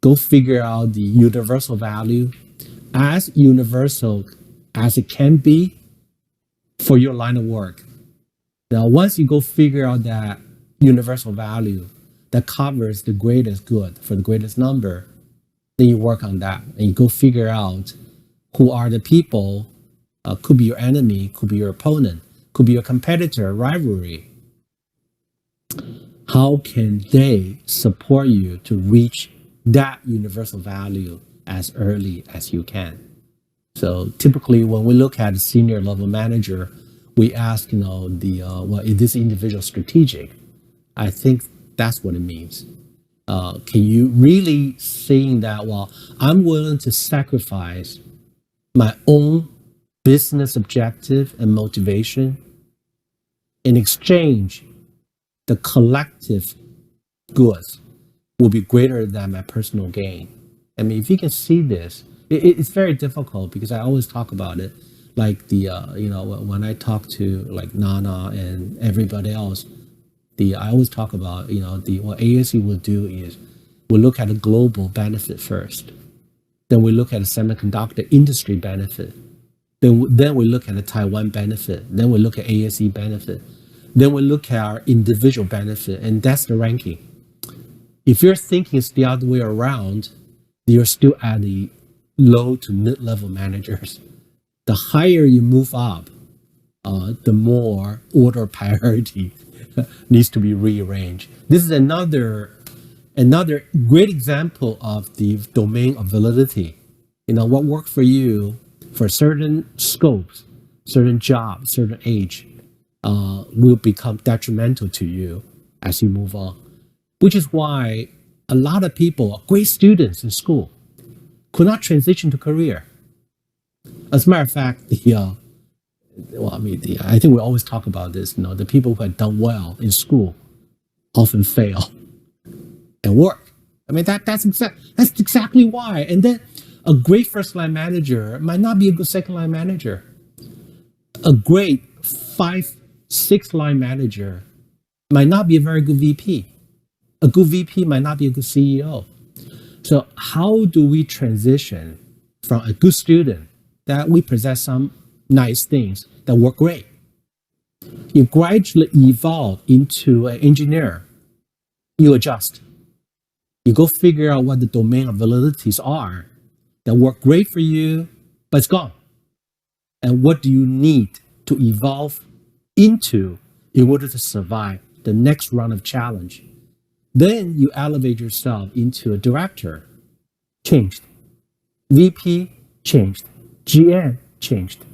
Go figure out the universal value, as universal as it can be for your line of work. Now, once you go figure out that universal value that covers the greatest good for the greatest number, then you work on that and you go figure out who are the people, could be your enemy, could be your opponent, could be your competitor, rivalry. How can they support you to reach that universal value as early as you can? So typically when we look at a senior level manager, we ask, is this individual strategic? I think that's what it means. Can you really saying that, I'm willing to sacrifice my own business objective and motivation in exchange, the collective goods will be greater than my personal gain. I mean, if you can see this, it's very difficult because I always talk about it. Like when I talk to like Nana and everybody else, I always talk about, what ASE will do is we'll look at a global benefit first. Then we look at a semiconductor industry benefit. Then we look at a Taiwan benefit. Then we look at ASE benefit. Then we look at our individual benefit, and that's the ranking. If you're thinking it's the other way around, you're still at the low to mid-level managers. The higher you move up the more order priority needs to be rearranged. This is another great example of the domain of validity. What worked for you for certain scopes, certain jobs, certain age, will become detrimental to you as you move on. Which is why a lot of people, great students in school, could not transition to career. As a matter of fact, I think we always talk about this. The people who had done well in school often fail and work. That's exactly why. And then a great first line manager might not be a good second line manager. A great 5-6 line manager might not be a very good VP. A good VP might not be a good CEO. So how do we transition from a good student that we possess some nice things that work great? You gradually evolve into an engineer. You adjust. You go figure out what the domain of validities are that work great for you, but it's gone. And what do you need to evolve into in order to survive the next round of challenge? Then you elevate yourself into a director. Changed. VP changed. GM changed.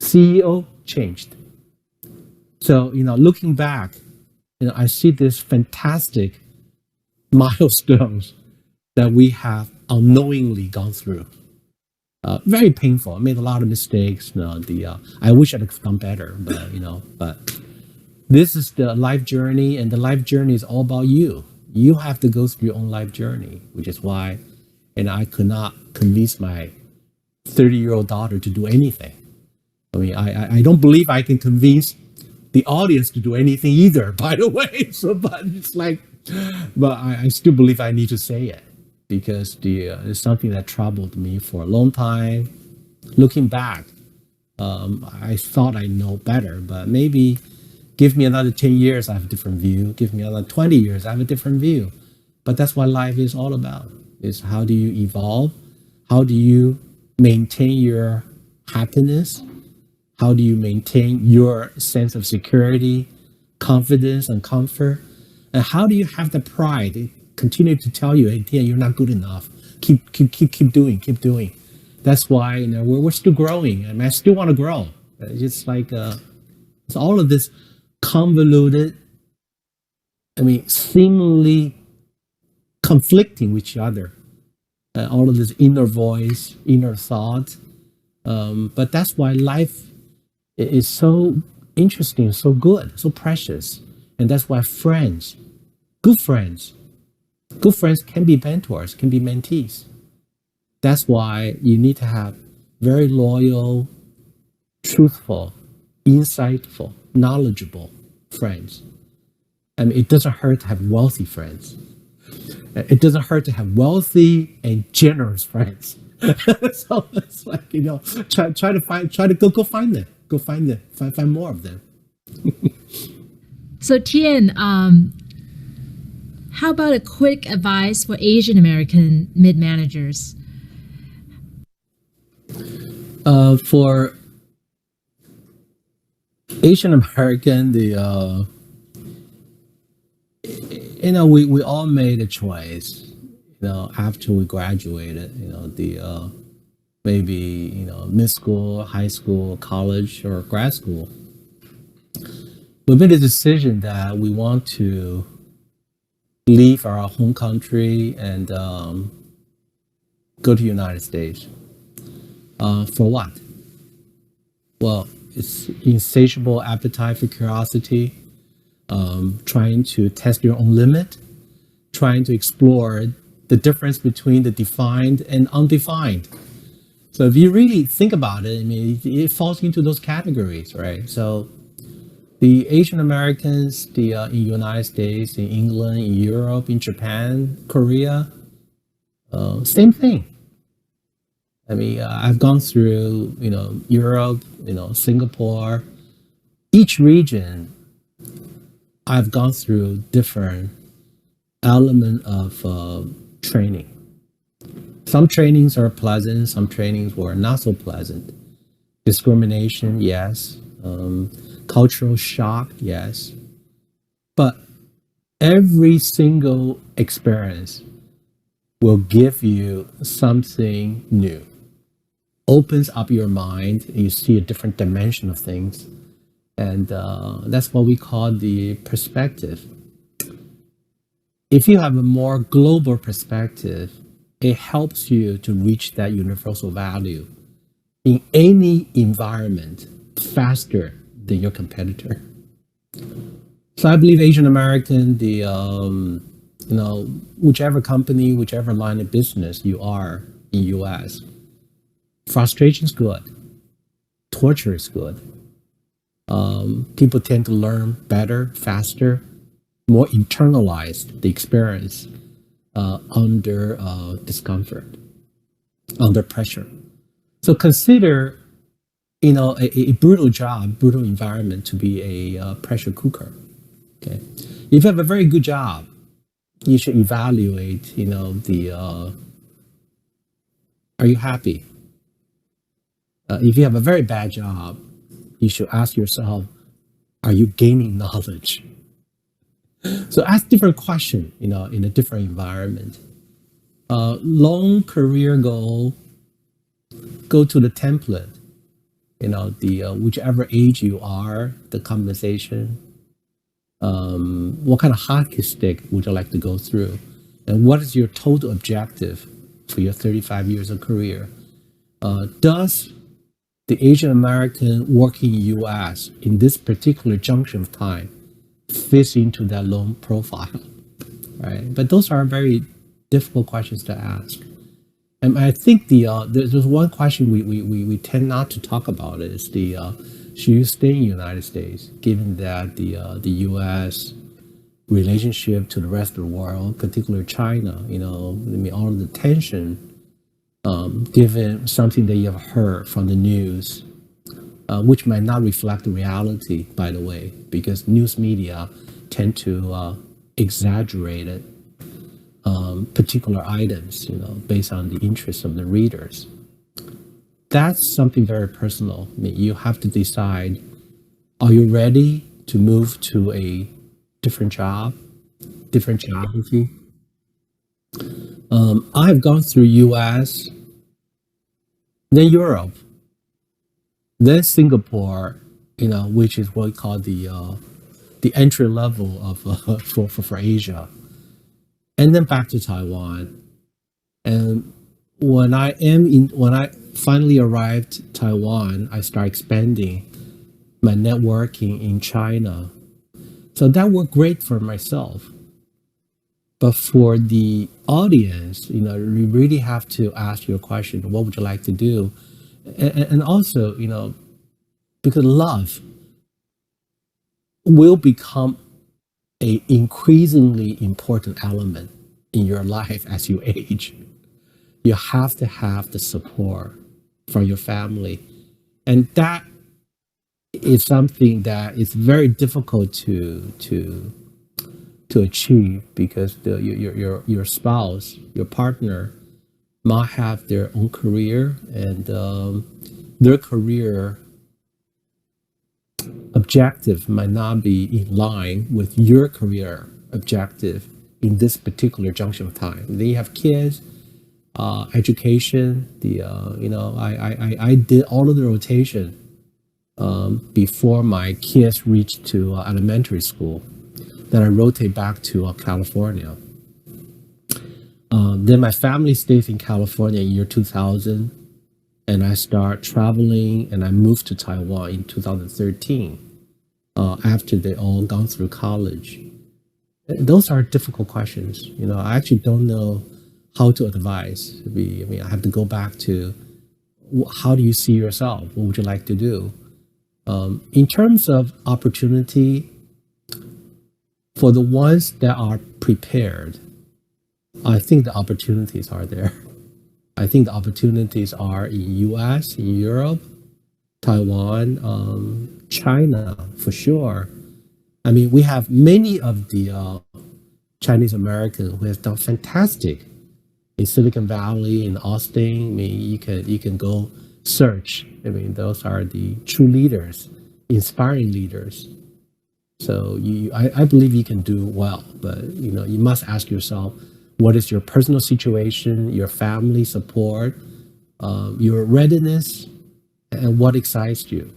CEO changed. So, looking back, I see this fantastic milestones that we have unknowingly gone through. Very painful. I made a lot of mistakes. I wish I'd have done better, but this is the life journey, and the life journey is all about you. You have to go through your own life journey, which is why, I could not convince my 30-year-old daughter to do anything. I don't believe I can convince the audience to do anything either, by the way. But I still believe I need to say it because it's something that troubled me for a long time. Looking back, I thought I know better, but maybe give me another 10 years, I have a different view. Give me another 20 years, I have a different view. But that's what life is all about, is how do you evolve? How do you maintain your happiness? How do you maintain your sense of security, confidence, and comfort? And how do you have the pride to continue to tell you, hey, Tien, you're not good enough. Keep doing. That's why we're still growing. I still want to grow. It's like it's all of this convoluted, seemingly conflicting with each other. All of this inner voice, inner thought. But that's why life is so interesting, so good, so precious. And that's why good friends can be mentors, can be mentees. That's why you need to have very loyal, truthful, insightful, knowledgeable friends. It doesn't hurt to have wealthy friends. It doesn't hurt to have wealthy and generous friends. So it's like, try to go find them. Go find them. Find more of them. So Tien, how about a quick advice for Asian American mid-managers? For Asian American, we all made a choice, after we graduated, maybe, mid school, high school, college, or grad school. We made a decision that we want to leave our home country and go to the United States. For what? Well, it's insatiable appetite for curiosity, trying to test your own limit, trying to explore the difference between the defined and undefined. So if you really think about it, it falls into those categories, right? So the Asian Americans, in the United States, in England, in Europe, in Japan, Korea, same thing. I've gone through, Europe, Singapore. Each region, I've gone through different element of training. Some trainings are pleasant, some trainings were not so pleasant. Discrimination, yes. Cultural shock, yes. But every single experience will give you something new, opens up your mind, and you see a different dimension of things. And that's what we call the perspective. If you have a more global perspective, it helps you to reach that universal value in any environment faster than your competitor. So I believe Asian American, whichever company, whichever line of business you are in US, frustration is good, torture is good. People tend to learn better, faster, more internalized the experience under discomfort, under pressure. So consider, a brutal job, brutal environment to be a pressure cooker. Okay, if you have a very good job, you should evaluate. Are you happy? If you have a very bad job, you should ask yourself, are you gaining knowledge? So ask different questions, in a different environment. Long career goal, go to the template. Whichever age you are, the compensation. What kind of hockey stick would you like to go through? And what is your total objective for your 35 years of career? Does the Asian American working in US in this particular junction of time fits into that loan profile, right? But those are very difficult questions to ask. And I think there's one question we tend not to talk about is should you stay in the United States, given that the U.S. relationship to the rest of the world, particularly China, all of the tension, given something that you have heard from the news, which might not reflect the reality, by the way, because news media tend to exaggerate it, particular items, based on the interests of the readers. That's something very personal. I mean, you have to decide, are you ready to move to a different job, different geography? I have gone through US, then Europe, then Singapore, which is what we call the entry level of for Asia, and then back to Taiwan. And when I finally arrived Taiwan, I started expanding my networking in China. So that worked great for myself. But for the audience, you really have to ask your question, what would you like to do? And also, because love will become a increasingly important element in your life as you age. You have to have the support from your family. And that is something that is very difficult to achieve, because your spouse, your partner, might have their own career, and their career objective might not be in line with your career objective in this particular junction of time. Then you have kids, education. I did all of the rotation before my kids reached to elementary school. Then I rotate back to California. Then my family stays in California in year 2000, and I start traveling, and I moved to Taiwan in 2013 after they all gone through college. Those are difficult questions. I actually don't know how to advise. I have to go back to, how do you see yourself? What would you like to do? In terms of opportunity, for the ones that are prepared, I think the opportunities are there. I think the opportunities are in US, in Europe, Taiwan, China, for sure. I mean, we have many of the Chinese Americans who have done fantastic in Silicon Valley, in Austin. I mean, you can go search. I mean, those are the true leaders inspiring leaders. So I believe you can do well, but you must ask yourself, what is your personal situation, your family support, your readiness, and what excites you,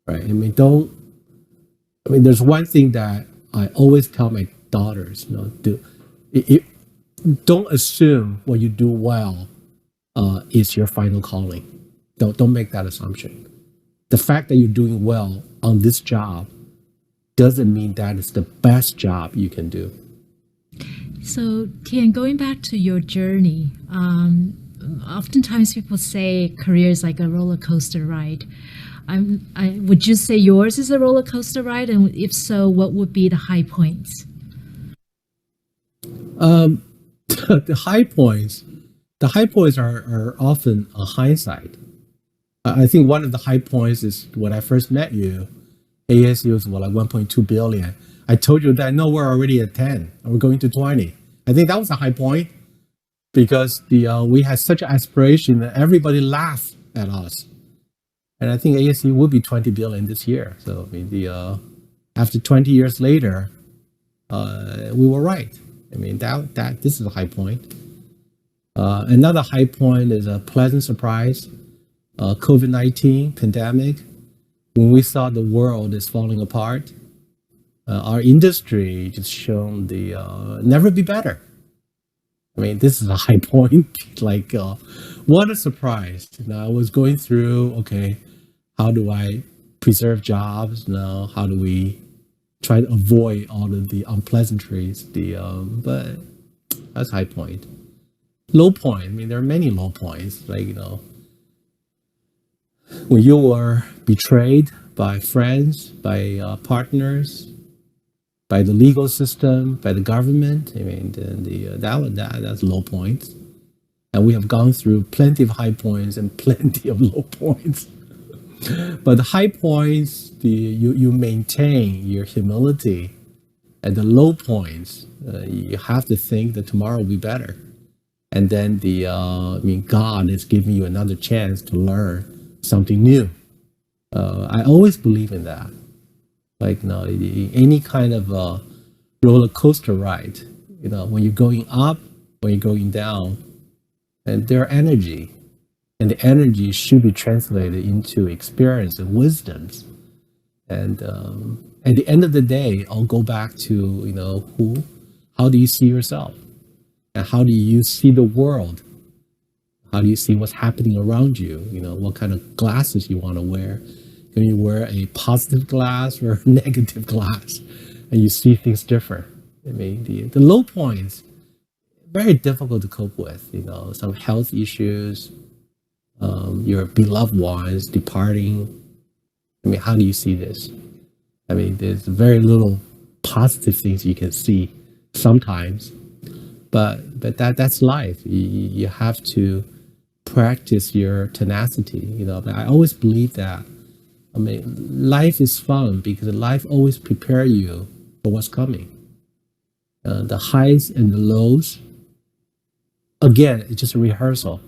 right? There's one thing that I always tell my daughters, don't assume what you do well is your final calling. Don't make that assumption. The fact that you're doing well on this job doesn't mean that it's the best job you can do. So, Tien, going back to your journey, oftentimes people say career is like a roller coaster ride. Would you say yours is a roller coaster ride? And if so, what would be the high points? The high points are often a hindsight. I think one of the high points is when I first met you, ASE was like 1.2 billion. I told you that no, we're already at 10, and we're going to 20. I think that was a high point because we had such aspiration that everybody laughed at us. And I think ASE will be 20 billion this year. So after 20 years later, we were right. This is a high point. Another high point is a pleasant surprise. COVID-19 pandemic, when we saw the world is falling apart, our industry just shown the never be better. This is a high point. What a surprise. I was going through, okay, how do I preserve jobs? Now, how do we try to avoid all of the unpleasantries? But that's high point. Low point, there are many low points. When you were betrayed by friends, by partners, by the legal system, by the government, that's low points. And we have gone through plenty of high points and plenty of low points. But the high points, you maintain your humility. At the low points, you have to think that tomorrow will be better. And then God is giving you another chance to learn something new. I always believe in that. Any kind of roller coaster ride, when you're going up, when you're going down, and their energy, and the energy should be translated into experience and wisdoms. And at the end of the day, I'll go back to how do you see yourself, and how do you see the world? How do you see what's happening around you? What kind of glasses you want to wear? Can you wear a positive glass or a negative glass? And you see things different. The low points, very difficult to cope with. Some health issues, your beloved ones departing. How do you see this? There's very little positive things you can see sometimes. But that's life. You have to practice your tenacity. I always believe that. Life is fun because life always prepares you for what's coming. The highs and the lows, again, it's just a rehearsal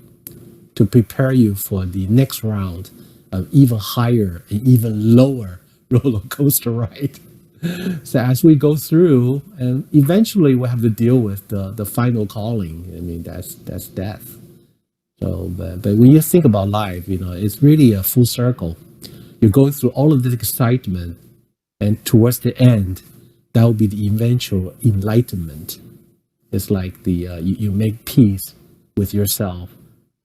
to prepare you for the next round of even higher and even lower roller coaster ride. So as we go through, and eventually we'll have to deal with the final calling. That's death. So, but when you think about life, it's really a full circle. You're going through all of this excitement, and towards the end, that will be the eventual enlightenment. It's like you make peace with yourself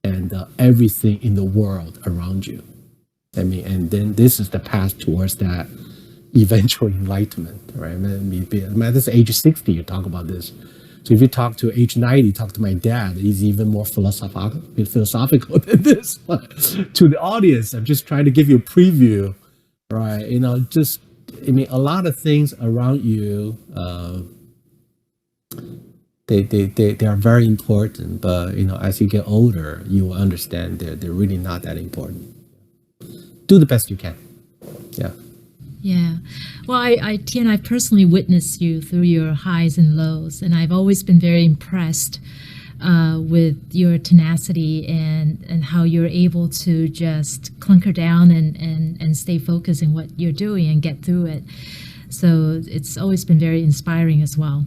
and everything in the world around you. And then this is the path towards that eventual enlightenment, right? This is age 60, you talk about this. So if you talk to age 90, talk to my dad, he's even more philosophical than this. To the audience, I'm just trying to give you a preview, right? A lot of things around you, they are very important, but as you get older, you will understand they're really not that important. Do the best you can. Yeah. Yeah. Well, Tien, I've personally witnessed you through your highs and lows, and I've always been very impressed with your tenacity and how you're able to just clunker down and stay focused in what you're doing and get through it. So it's always been very inspiring as well.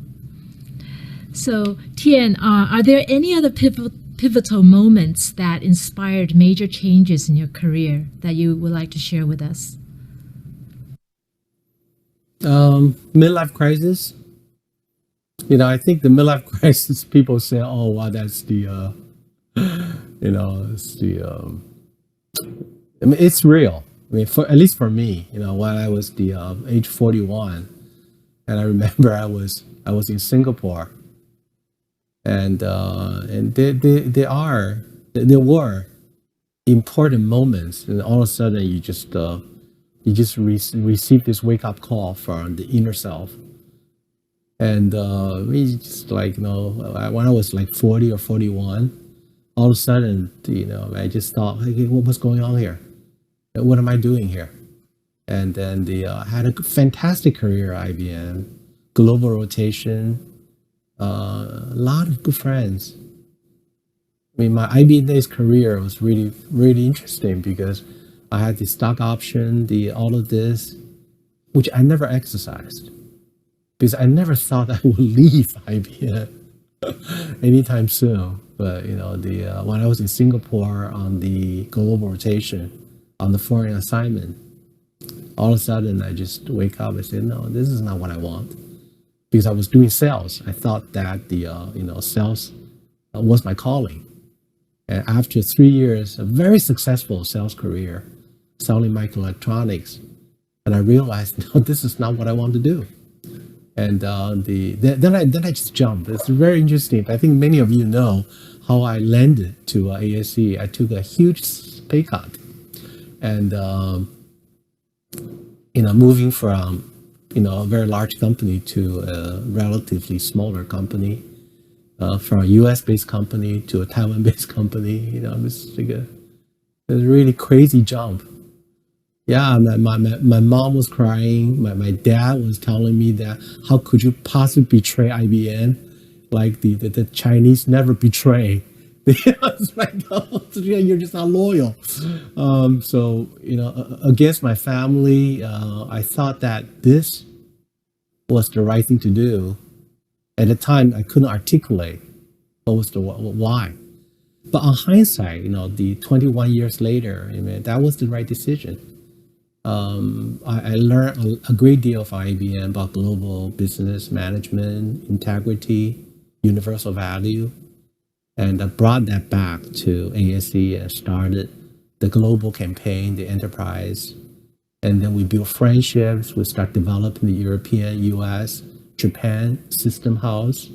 So Tien, are there any other pivotal moments that inspired major changes in your career that you would like to share with us? Midlife crisis. I think the midlife crisis, people say, oh, wow, that's the, it's the, it's real. At least for me, when I was age 41, and I remember I was in Singapore, and there were important moments, and all of a sudden you just receive this wake up call from the inner self. And we just when I was like 40 or 41, all of a sudden, I just thought, hey, what's going on here? What am I doing here? And then I had a fantastic career at IBM, global rotation, a lot of good friends. My IBM days career was really, really interesting because I had the stock option, all of this, which I never exercised because I never thought I would leave IBM anytime soon. But when I was in Singapore on the global rotation, on the foreign assignment, all of a sudden I just wake up and say, no, this is not what I want. Because I was doing sales, I thought that sales was my calling. And after 3 years, a very successful sales career, selling microelectronics, and I realized, no, this is not what I want to do. And then I just jumped. It's very interesting. I think many of you know how I landed to ASE. I took a huge pay cut, and moving from a very large company to a relatively smaller company, from a U.S.-based company to a Taiwan-based company. It was like a really crazy jump. Yeah, my mom was crying. My dad was telling me that how could you possibly betray IBM? Like the Chinese never betray. It's like, oh, you're just not loyal. So against my family, I thought that this was the right thing to do. At the time, I couldn't articulate what was the why. But on hindsight, the 21 years later, that was the right decision. I learned a great deal from IBM about global business management, integrity, universal value, and I brought that back to ASE and started the global campaign, the enterprise, and then we built friendships. We start developing the European, US, Japan system house.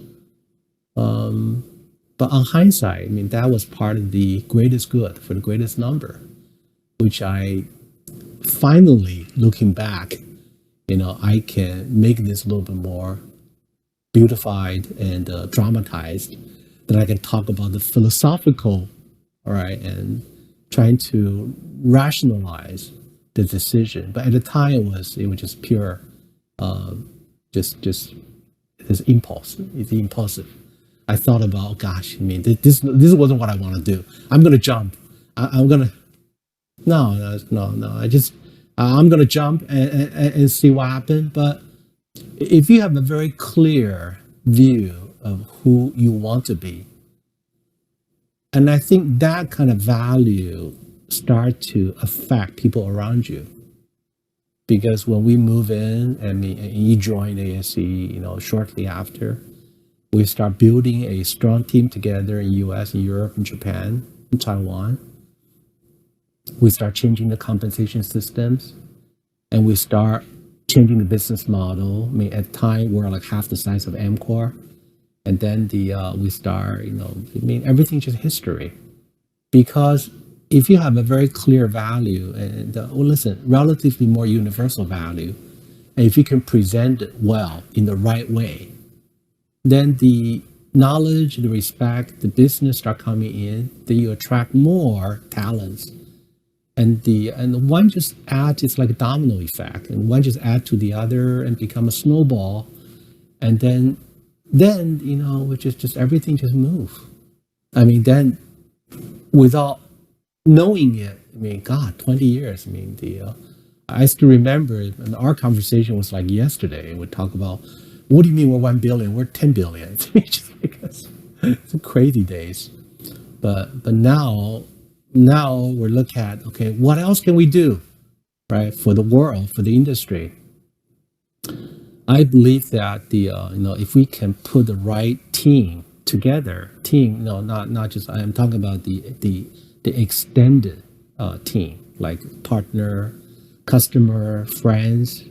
But on hindsight, that was part of the greatest good for the greatest number, which I finally, looking back, I can make this a little bit more beautified and dramatized, that I can talk about the philosophical, all right, and trying to rationalize the decision. But at the time, it was just pure, just this impulse. It's impulsive. I thought about, oh, gosh, this wasn't what I want to do. I'm going to jump. I'm going to. No. I'm going to jump and see what happens. But if you have a very clear view of who you want to be, and I think that kind of value start to affect people around you. Because when we move in, and you join ASE, shortly after, we start building a strong team together in US and Europe and Japan and Taiwan. We start changing the compensation systems, and we start changing the business model. At the time, we're like half the size of Amcor. And then we start, everything's just history. Because if you have a very clear value, and relatively more universal value, and if you can present it well in the right way, then the knowledge, the respect, the business start coming in, then you attract more talents. And one just adds, it's like a domino effect, and one just add to the other and become a snowball. And then which is just everything just move. I mean, then without knowing it, I mean, God, 20 years. I mean, I still remember, and our conversation was like yesterday. We talk about, what do you mean we're 1 billion? We're 10 billion. It's just like, it's crazy days. But now we're looking at, okay, what else can we do, right, for the world, for the industry? I believe that if we can put the right team together, not just, I am talking about the extended team, like partner, customer, friends,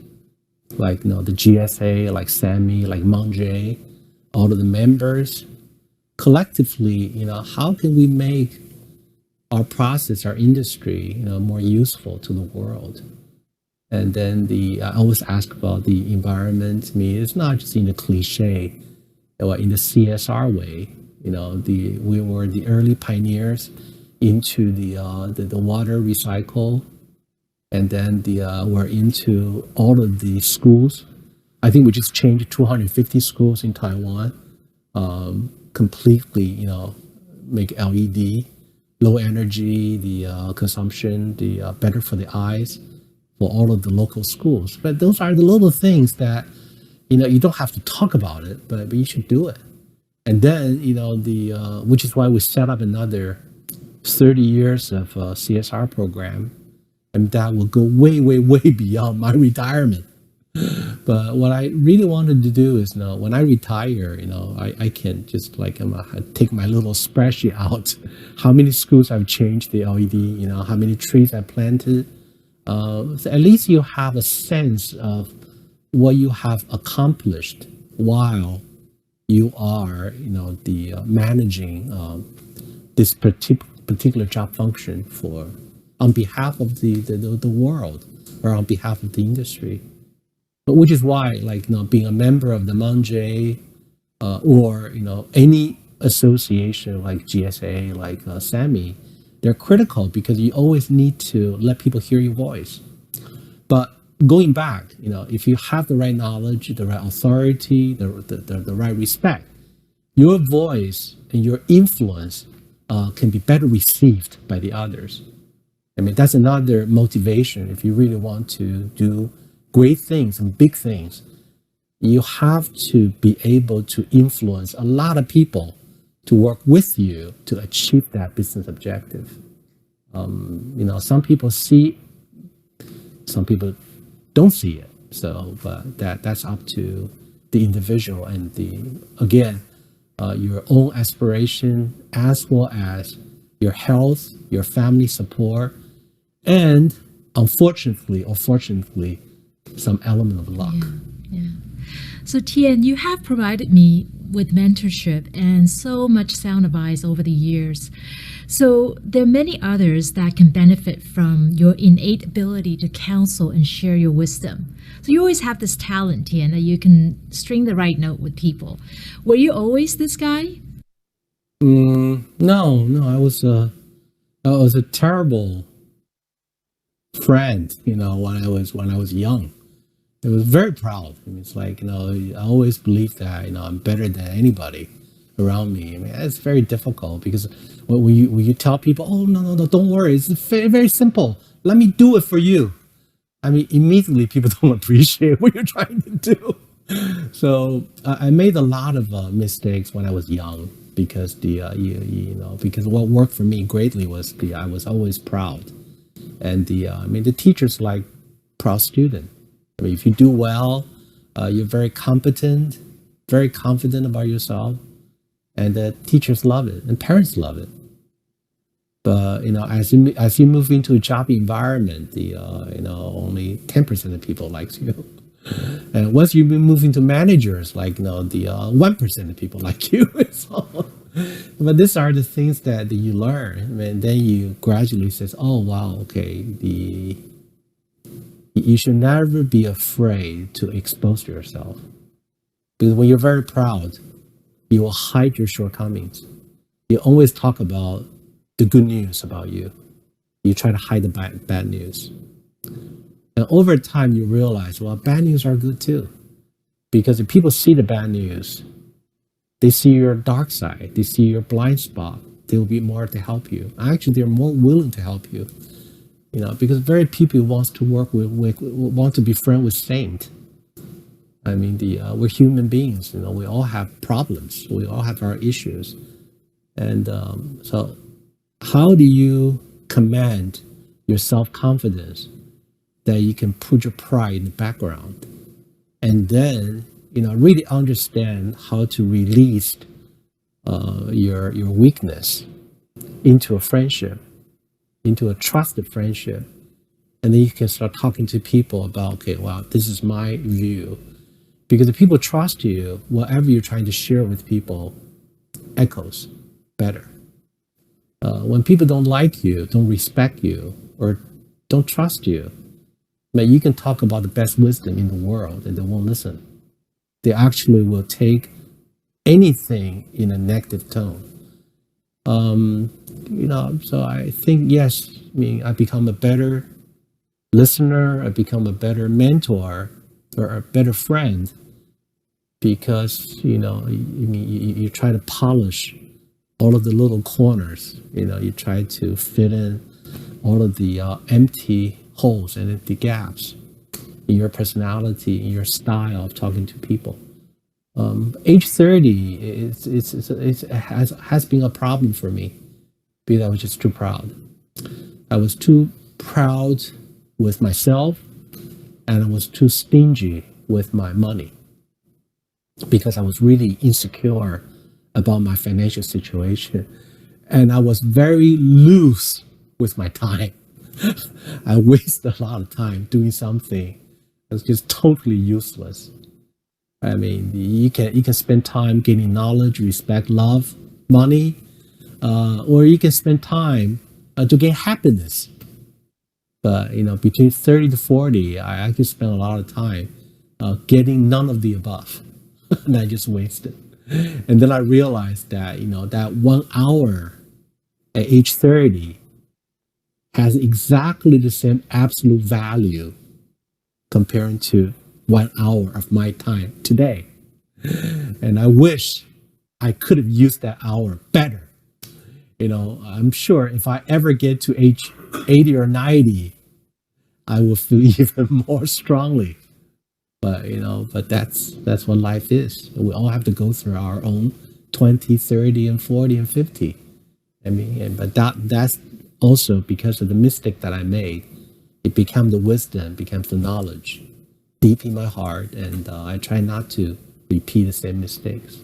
like the GSA, like Sammy, like Monte, all of the members, collectively, how can we make our process, our industry, more useful to the world? And then I always ask about the environment. I mean, it's not just in the cliche or in the CSR way. We were the early pioneers into the water recycle, and then we're into all of the schools. I think we just changed 250 schools in Taiwan, completely, make LED, low energy, the consumption, the better for the eyes, for all of the local schools. But those are the little things that, you don't have to talk about it, but you should do it. And then, which is why we set up another 30 years of CSR program, and that will go way, way, way beyond my retirement. But what I really wanted to do is, when I retire, I can just like take my little spreadsheet out, how many schools I've changed the LED, how many trees I planted. So at least you have a sense of what you have accomplished while you are, managing this particular job function on behalf of the world, or on behalf of the industry. But which is why, like, being a member of the Monte, or any association like GSA, like SAMI, they're critical, because you always need to let people hear your voice. But going back, if you have the right knowledge, the right authority, the right respect, your voice and your influence can be better received by the others. I mean, that's another motivation. If you really want to do great things and big things, you have to be able to influence a lot of people to work with you to achieve that business objective. Some people see, some people don't see it. So, but that's up to the individual and your own aspiration, as well as your health, your family support, and unfortunately or fortunately, some element of luck. Yeah. So Tien, you have provided me with mentorship and so much sound advice over the years. So there are many others that can benefit from your innate ability to counsel and share your wisdom. So you always have this talent, Tien, that you can string the right note with people. Were you always this guy? No, I was a terrible friend, when I was young. I was very proud. I mean, it's like, I always believed that, I'm better than anybody around me. I mean, it's very difficult, because when you tell people, oh, no, don't worry, it's very, very simple, let me do it for you. I mean, immediately people don't appreciate what you're trying to do. So I made a lot of mistakes when I was young, because because what worked for me greatly was I was always proud. And the teachers like proud student. I mean, if you do well, you're very competent, very confident about yourself, and the teachers love it, and parents love it. But as you move into a job environment, only 10% of people likes you, and once you move into managers, like 1% of people like you. So, but these are the things that you learn, and then you gradually says, oh wow, okay, you should never be afraid to expose yourself, because when you're very proud, you will hide your shortcomings. You always talk about the good news about you. You try to hide the bad news. And over time, you realize, well, bad news are good too. Because if people see the bad news, They see your dark side. They see your blind spot. They'll be more to help you. Actually, they're more willing to help you. Because very people wants to work with want to be friends with saint. I mean, we're human beings. We all have problems. We all have our issues, and so how do you command your self-confidence that you can put your pride in the background, and then really understand how to release your weakness into a friendship, into a trusted friendship, and then you can start talking to people about, okay, well, this is my view, because if people trust you, whatever you're trying to share with people echoes better. When people don't like you, don't respect you, or don't trust you, man, you can talk about the best wisdom in the world and they won't listen. They actually will take anything in a negative tone. So I think, yes, I become a better listener, I become a better mentor or a better friend, because, you try to polish all of the little corners, you try to fit in all of the empty holes and empty gaps in your personality, in your style of talking to people. Age 30, has been a problem for me, because I was just too proud. I was too proud with myself, and I was too stingy with my money, because I was really insecure about my financial situation, and I was very loose with my time. I wasted a lot of time doing something that's just totally useless. I mean, you can spend time gaining knowledge, respect, love, money, or you can spend time to gain happiness. But between 30 to 40, I could spend a lot of time getting none of the above, and I just wasted. And then I realized that that 1 hour at age 30 has exactly the same absolute value comparing to 1 hour of my time today. And I wish I could have used that hour better. I'm sure if I ever get to age 80 or 90, I will feel even more strongly. But that's what life is. We all have to go through our own 20, 30, and 40, and 50. But that's also because of the mistake that I made. It becomes the wisdom, becomes the knowledge deep in my heart, and I try not to repeat the same mistakes.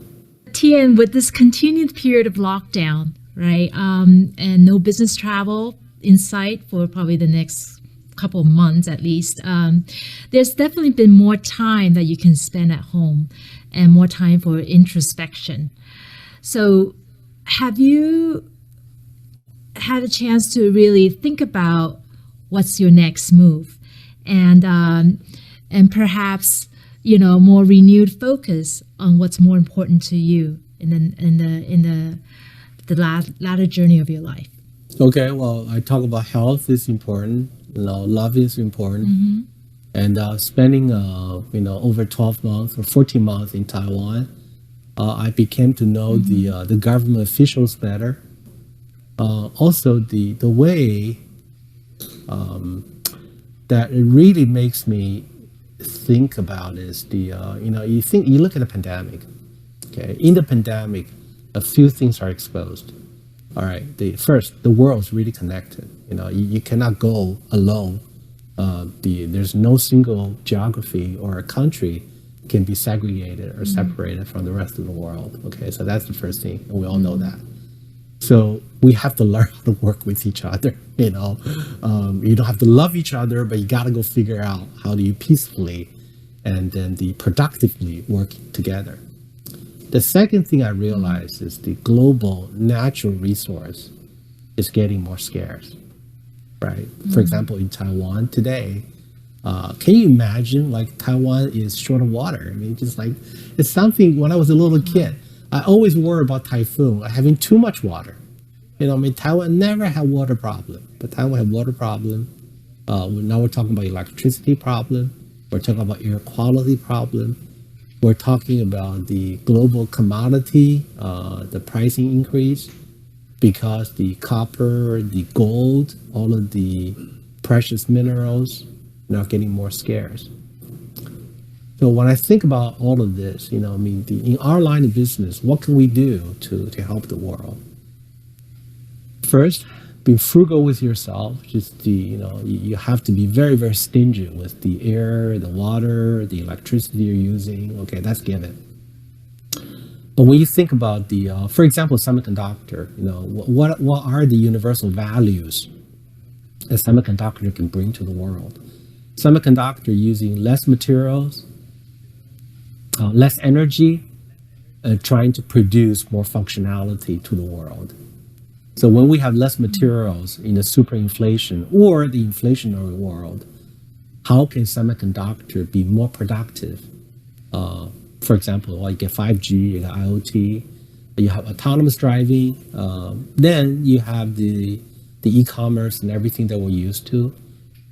Tien, with this continued period of lockdown, right, and no business travel in sight for probably the next couple of months at least, there's definitely been more time that you can spend at home and more time for introspection. So have you had a chance to really think about what's your next move, and perhaps more renewed focus on what's more important to you in the latter journey of your life? Okay, well, I talk about health is important, love is important, mm-hmm. And spending over 12 months or 14 months in Taiwan, I became to know mm-hmm. the government officials better. Also, the way that it really makes me think about is you look at the pandemic. Okay, in the pandemic, a few things are exposed. All right, first, the world is really connected. You cannot go alone. There's no single geography or a country can be segregated or separated from the rest of the world. Okay, so that's the first thing, and we all know that. So we have to learn how to work with each other. You don't have to love each other, but you got to go figure out how do you peacefully and then productively work together. The second thing I realized is the global natural resource is getting more scarce, right? For example, in Taiwan today, can you imagine Taiwan is short of water? It's something when I was a little kid, I always worry about typhoon, having too much water. Taiwan never had water problem, but Taiwan had water problem. Now we're talking about electricity problem. We're talking about air quality problem. We're talking about the global commodity, the pricing increase, because the copper, the gold, all of the precious minerals now getting more scarce. So when I think about all of this, I mean, in our line of business, what can we do to help the world? First, be frugal with yourself. Just you have to be very, very stingy with the air, the water, the electricity you're using. Okay, that's given. But when you think about for example, semiconductor, what are the universal values a semiconductor can bring to the world? Semiconductor using less materials, less energy, and trying to produce more functionality to the world. So when we have less materials in the superinflation or the inflationary world, how can semiconductor be more productive? For example, you get 5G, you got IoT, you have autonomous driving, then you have the e-commerce and everything that we're used to.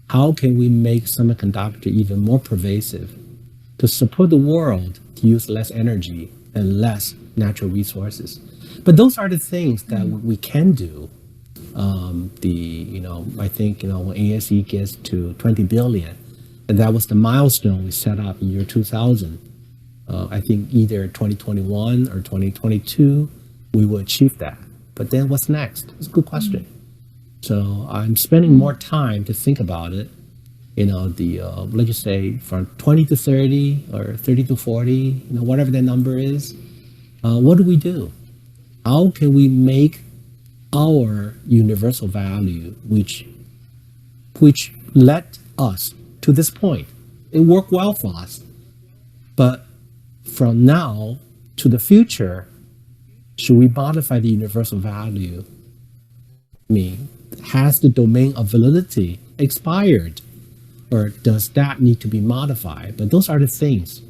How can we make semiconductor even more pervasive to support the world to use less energy and less natural resources? But those are the things that we can do. I think, when ASE gets to 20 billion, and that was the milestone we set up in year 2000. I think either 2021 or 2022, we will achieve that. But then what's next? It's a good question. So I'm spending more time to think about it. Let's just say from 20 to 30 or 30 to 40, whatever that number is, what do we do? How can we make our universal value, which led us to this point? It worked well for us. But from now to the future, should we modify the universal value? I mean, has the domain of validity expired? Or does that need to be modified? But those are the things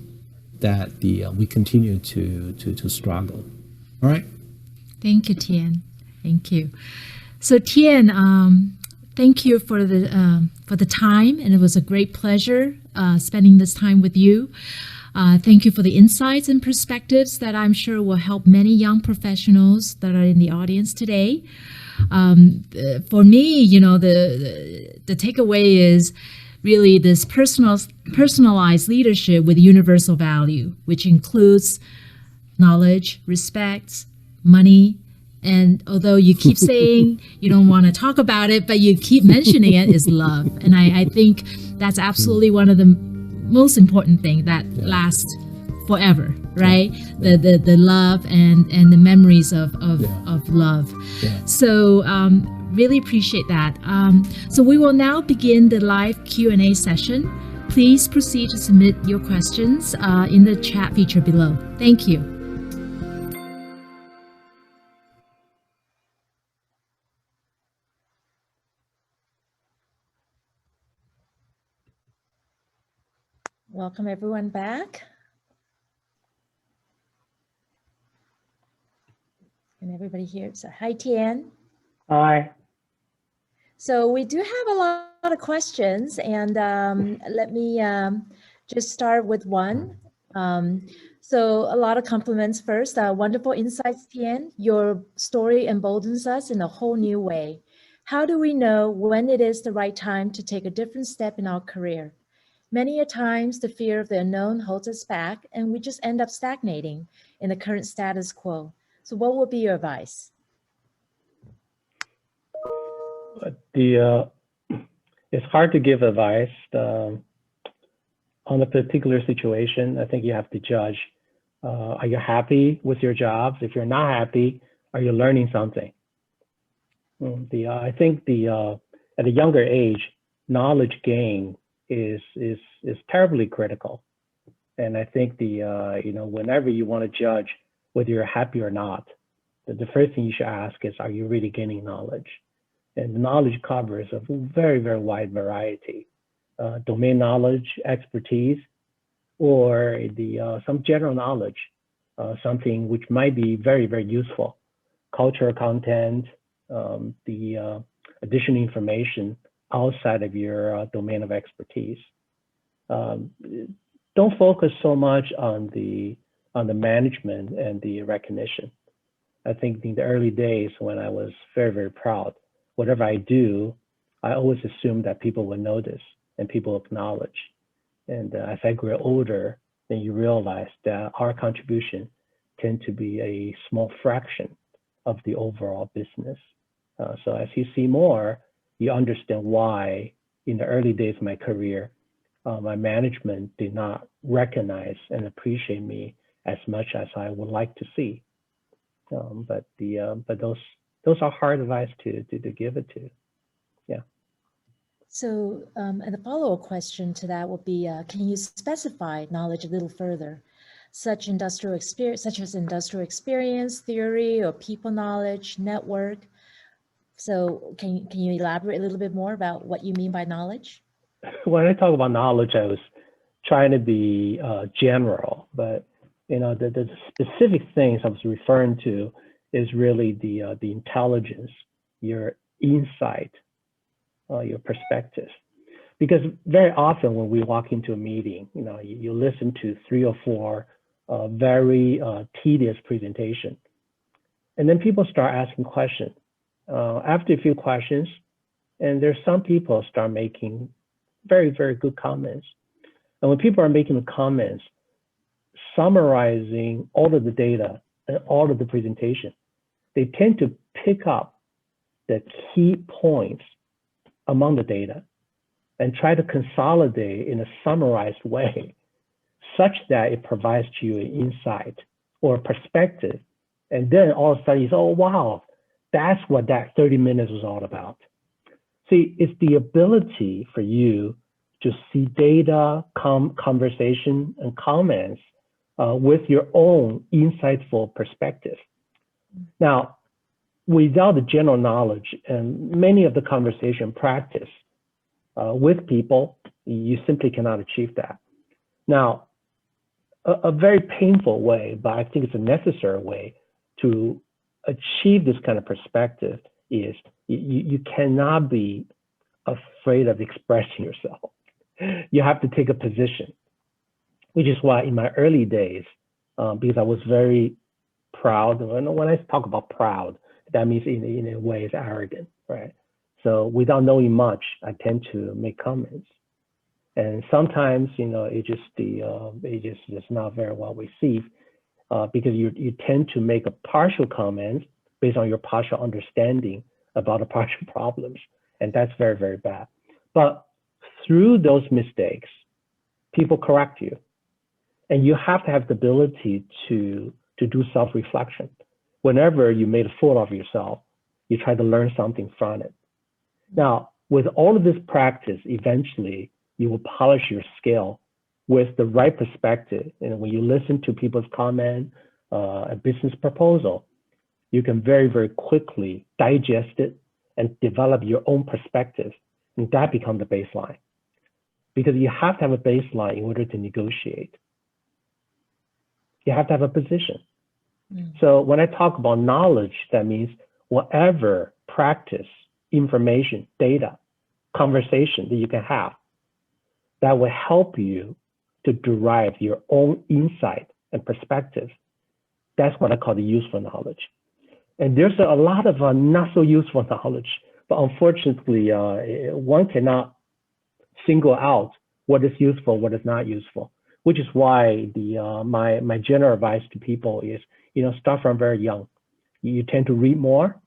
that we continue to struggle. All right? Thank you, Tien. Thank you. So Tien, thank you for the time, and it was a great pleasure spending this time with you. Thank you for the insights and perspectives that I'm sure will help many young professionals that are in the audience today. For me, the takeaway is really this personalized leadership with universal value, which includes knowledge, respect, money. And although you keep saying you don't want to talk about it, but you keep mentioning it, is love. And I think that's absolutely one of the most important things that lasts forever, right? The love and the memories of love. Yeah. So really appreciate that. So we will now begin the live Q&A session. Please proceed to submit your questions in the chat feature below. Thank you. Welcome everyone back. And everybody here. So hi, Tien. Hi. So we do have a lot of questions, and let me just start with one. So a lot of compliments first. Wonderful insights, Tien. Your story emboldens us in a whole new way. How do we know when it is the right time to take a different step in our career? Many a times the fear of the unknown holds us back, and we just end up stagnating in the current status quo. So what would be your advice? It's hard to give advice on a particular situation. I think you have to judge. Are you happy with your jobs? If you're not happy, are you learning something? I think at a younger age, knowledge gain is terribly critical. And I think whenever you want to judge whether you're happy or not, the first thing you should ask is, are you really gaining knowledge? And the knowledge covers a very, very wide variety. Domain knowledge, expertise, or some general knowledge, something which might be very, very useful. Cultural content, the additional information outside of your domain of expertise. don't focus so much on the management and the recognition. I think in the early days when I was very, very proud, whatever I do, I always assumed that people would notice and people acknowledge. And as I grew older, then you realize that our contribution tend to be a small fraction of the overall business. So as you see more, you understand why in the early days of my career, my management did not recognize and appreciate me as much as I would like to see. But those are hard advice to give it to. Yeah. So, and the follow-up question to that would be, can you specify knowledge a little further, such as industrial experience, theory, or people knowledge, network? So, can you elaborate a little bit more about what you mean by knowledge? When I talk about knowledge, I was trying to be general, but the specific things I was referring to is really the intelligence, your insight, your perspective. Because very often when we walk into a meeting, you listen to 3 or 4 very tedious presentation, and then people start asking questions. After a few questions, and there's some people start making very, very good comments. And when people are making the comments, summarizing all of the data and all of the presentation, they tend to pick up the key points among the data and try to consolidate in a summarized way such that it provides you an insight or a perspective. And then all of a sudden you say, oh, wow, that's what that 30 minutes was all about. See, it's the ability for you to see data, conversation, and comments with your own insightful perspective. Now, without the general knowledge and many of the conversation practice with people, you simply cannot achieve that. Now, a very painful way, but I think it's a necessary way to achieve this kind of perspective is you cannot be afraid of expressing yourself. You have to take a position, which is why in my early days, because I was very proud, and when I talk about proud, that means in a way it's arrogant, right? So without knowing much, I tend to make comments. And sometimes, it just is not very well received because you tend to make a partial comment based on your partial understanding about the partial problems. And that's very, very bad. But through those mistakes, people correct you. And you have to have the ability to do self-reflection. Whenever you made a fool of yourself, you try to learn something from it. Now, with all of this practice, eventually you will polish your skill with the right perspective. And when you listen to people's comment, a business proposal, you can very, very quickly digest it and develop your own perspective. And that becomes the baseline. Because you have to have a baseline in order to negotiate. You have to have a position. So when I talk about knowledge, that means whatever practice, information, data, conversation that you can have that will help you to derive your own insight and perspective. That's what I call the useful knowledge. And there's a lot of not so useful knowledge, but unfortunately, one cannot single out what is useful, what is not useful, which is why my general advice to people is, start from very young. You tend to read more,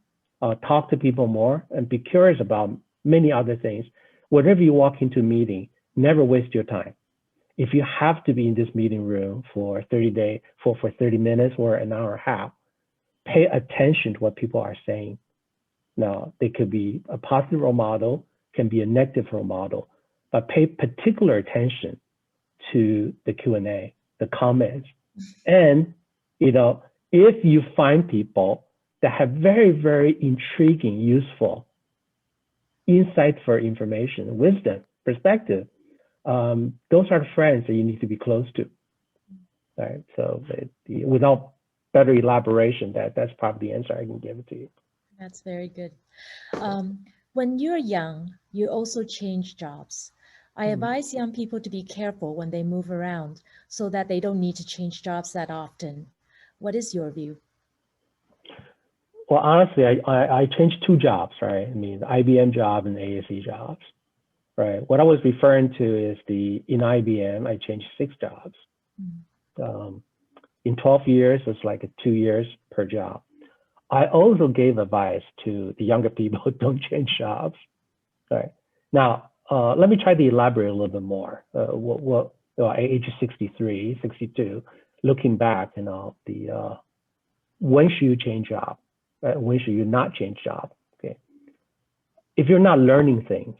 talk to people more, and be curious about many other things. Whenever you walk into a meeting, never waste your time. If you have to be in this meeting room for 30 minutes or an hour and a half, pay attention to what people are saying. Now, they could be a positive role model, can be a negative role model, but pay particular attention to the Q&A, the comments. And, if you find people that have very, very intriguing, useful, insightful information, wisdom, perspective, those are the friends that you need to be close to, right? So without better elaboration, that's probably the answer I can give it to you. That's very good. When you're young, you also change jobs. I advise young people to be careful when they move around so that they don't need to change jobs that often. What is your view? Well, honestly, I changed 2 jobs, right? I mean, the IBM job and the ASE jobs, right? What I was referring to is in IBM, I changed 6 jobs. In 12 years, it's like 2 years per job. I also gave advice to the younger people who don't change jobs, right? Now, let me try to elaborate a little bit more. At age 63, 62, looking back, when should you change job? When should you not change job? Okay. If you're not learning things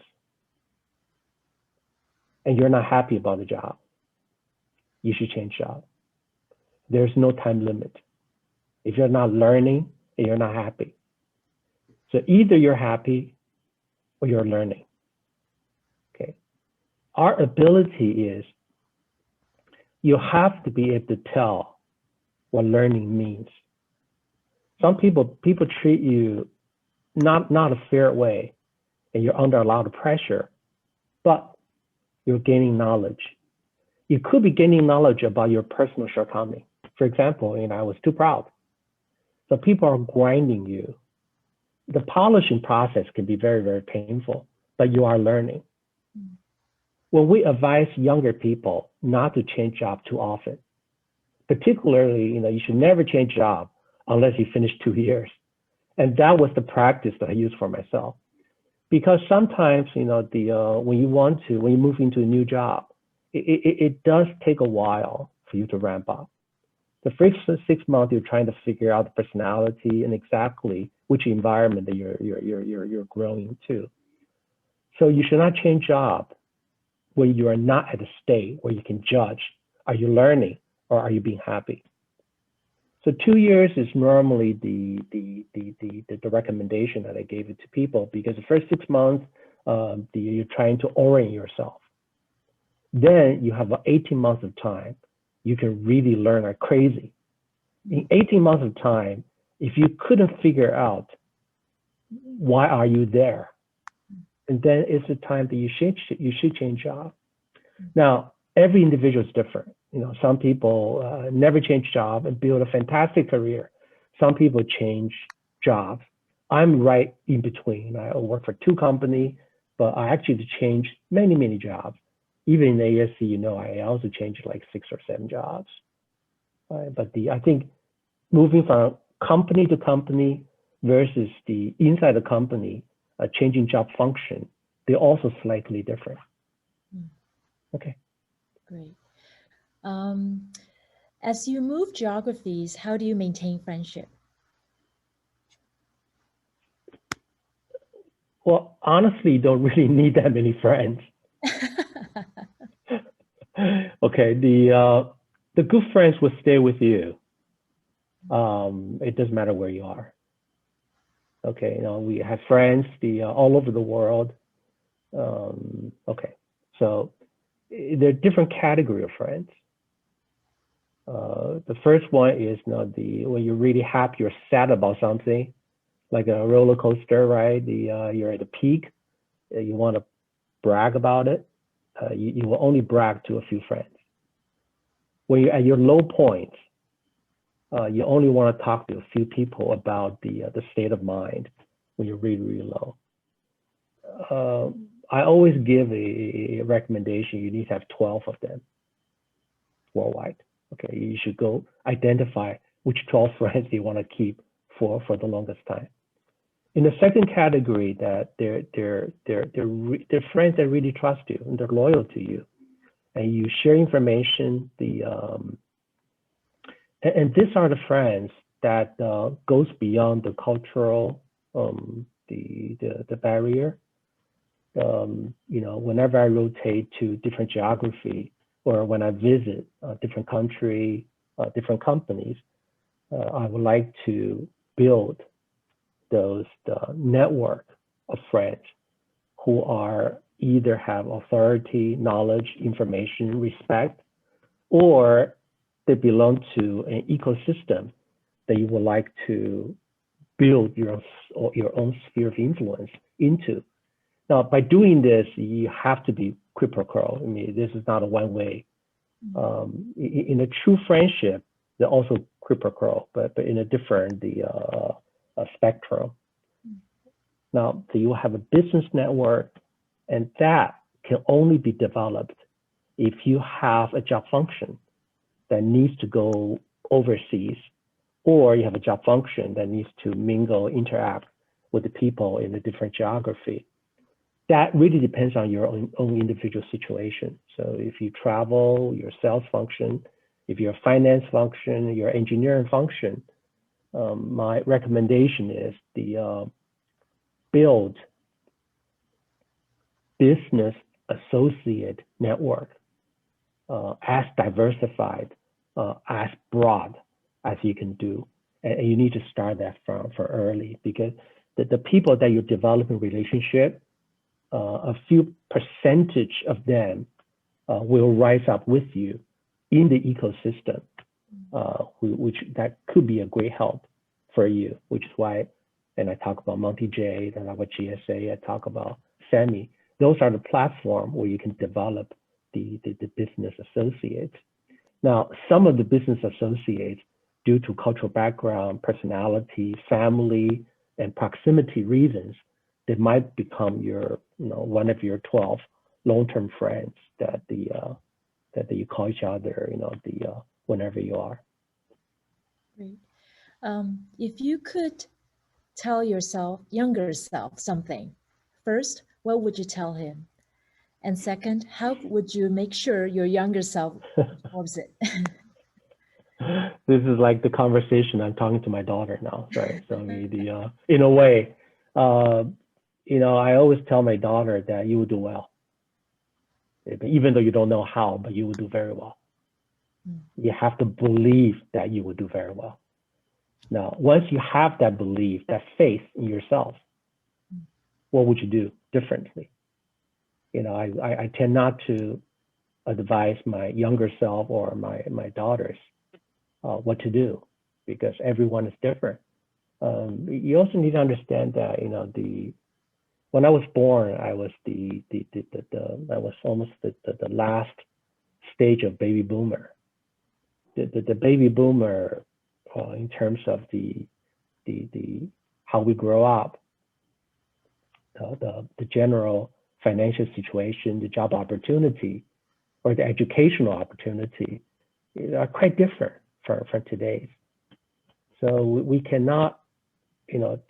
and you're not happy about the job, you should change job. There's no time limit. If you're not learning and you're not happy. So either you're happy or you're learning. Okay. Our ability is you have to be able to tell what learning means. Some people treat you not a fair way, and you're under a lot of pressure, but you're gaining knowledge. You could be gaining knowledge about your personal shortcoming. For example, I was too proud. So people are grinding you. The polishing process can be very, very painful, but you are learning. When we advise younger people not to change job too often, particularly, you should never change job unless you finish 2 years. And that was the practice that I used for myself. Because sometimes, when you move into a new job, it does take a while for you to ramp up. The first 6 months, you're trying to figure out the personality and exactly which environment that you're growing to. So you should not change job where you are not at a state where you can judge, are you learning or are you being happy? So 2 years is normally the recommendation that I gave it to people, because the first 6 months, you're trying to orient yourself. Then you have 18 months of time. You can really learn like crazy. In 18 months of time, if you couldn't figure out why are you there, and then it's the time that you should change job. Now, every individual is different. Some people never change job and build a fantastic career. Some people change jobs. I'm right in between. I work for 2 companies, but I actually changed many, many jobs. Even in ASE, I also changed like 6 or 7 jobs. But I think moving from company to company versus the inside the company, changing job function, they're also slightly different. Okay. Great. As you move geographies, how do you maintain friendship? Well, honestly, you don't really need that many friends. Okay, the good friends will stay with you. It doesn't matter where you are. Okay, we have friends all over the world. Okay, so there are different category of friends. The first one is when you're really happy or sad about something, like a roller coaster, right? You're at a peak, you want to brag about it. You will only brag to a few friends. When you're at your low points, you only want to talk to a few people about the state of mind when you're really, really low. I always give a recommendation. You need to have 12 of them worldwide. Okay, you should go identify which 12 friends you want to keep for the longest time. In the second category, that they're friends that really trust you and they're loyal to you, and you share information. And these are the friends that goes beyond the cultural the barrier. Whenever I rotate to different geography, or when I visit a different country, different companies, I would like to build the network of friends who are either have authority, knowledge, information, respect, or they belong to an ecosystem that you would like to build your own sphere of influence into. Now, by doing this, you have to be quid pro quo. I mean, this is not a one way. In a true friendship, they're also quid pro quo, but in a different spectrum. Now, so you have a business network, and that can only be developed if you have a job function that needs to go overseas, or you have a job function that needs to mingle, interact with the people in a different geography. That really depends on your own individual situation. So if you travel, your sales function, if you're a finance function, your engineering function, my recommendation is the build business associate network as diversified, as broad as you can do. And you need to start that from early, because the people that you're developing relationship, a few percentage of them will rise up with you in the ecosystem, which that could be a great help for you, which is why, and I talk about Monte, Jade, I talk about GSA, I talk about Semi. Those are the platform where you can develop the business associates. Now, some of the business associates, due to cultural background, personality, family, and proximity reasons, they might become your, one of your 12 long-term friends that you call each other, whenever you are. Great. If you could tell yourself, younger self, something, first, what would you tell him? And second, how would you make sure your younger self absorbs it? This is like the conversation I'm talking to my daughter now, right? So in a way, I always tell my daughter that you will do well, even though you don't know how, but you will do very well. You have to believe that you will do very well. Now, once you have that belief, that faith in yourself, what would you do differently? I tend not to advise my younger self or my daughters what to do, because everyone is different. You also need to understand that when I was born, I was I was almost the last stage of baby boomer. The baby boomer, in terms of the how we grow up, the general financial situation, the job opportunity, or the educational opportunity are quite different from today's. So we cannot,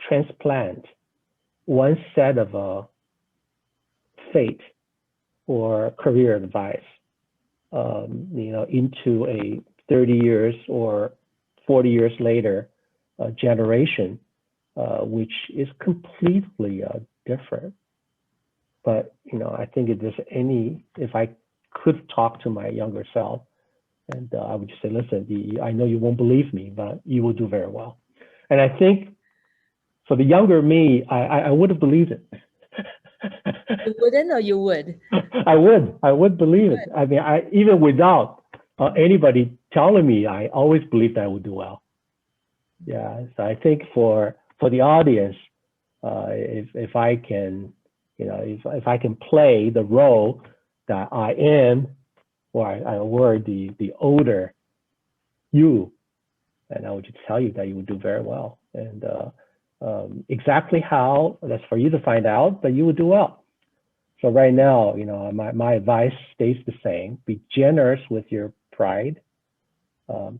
transplant one set of fate or career advice, into a 30 years or 40 years later generation, which is completely different. But, I think if I could talk to my younger self, and I would just say, listen, I know you won't believe me, but you will do very well. And I think for the younger me, I would have believed it. You wouldn't, or you would? I would believe it. I mean, even without anybody telling me, I always believed I would do well. Yeah, so I think for the audience, if I can, if I can play the role that I am, or I were the older you, and I would just tell you that you would do very well. And exactly how, that's for you to find out, but you would do well. So right now, my advice stays the same. Be generous with your pride.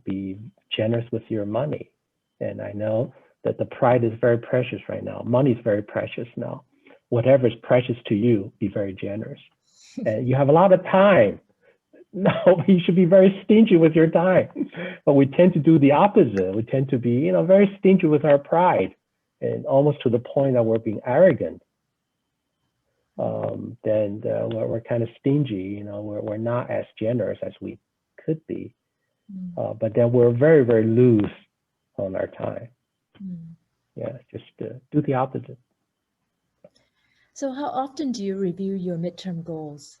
Be generous with your money. And I know that the pride is very precious right now. Money is very precious now. Whatever is precious to you, be very generous. And you have a lot of time. No, you should be very stingy with your time. But we tend to do the opposite. We tend to be, very stingy with our pride, and almost to the point that we're being arrogant. Then we're kind of stingy. We're not as generous as we could be. But then we're very, very loose on our time. Yeah, just do the opposite. So how often do you review your midterm goals?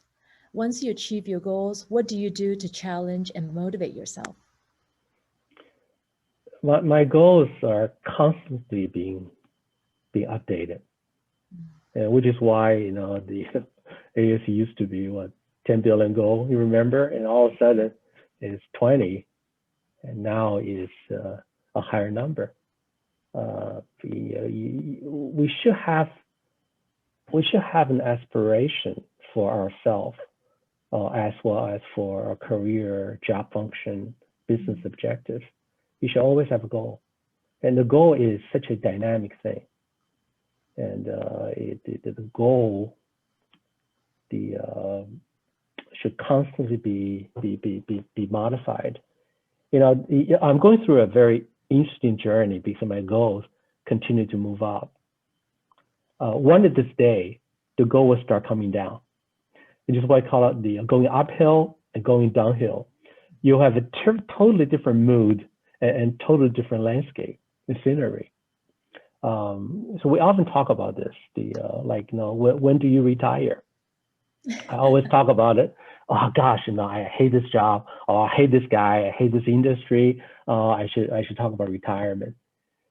Once you achieve your goals, what do you do to challenge and motivate yourself? My goals are constantly being updated, which is why the ASE used to be 10 billion goal, you remember? And all of a sudden it's 20, and now it's a higher number. We should have an aspiration for ourselves, as well as for our career, job function, business objectives. You should always have a goal, and the goal is such a dynamic thing. And the goal, should constantly be modified. You know, I'm going through a very interesting journey because my goals continue to move up. One of this day, the goal will start coming down. This is what I call it the going uphill and going downhill. You'll have a totally different mood and totally different landscape and scenery. So we often talk about this, like, you know, when do you retire? I always talk about it. Oh gosh, you know, I hate this job. Oh, I hate this guy. I hate this industry. I should talk about retirement.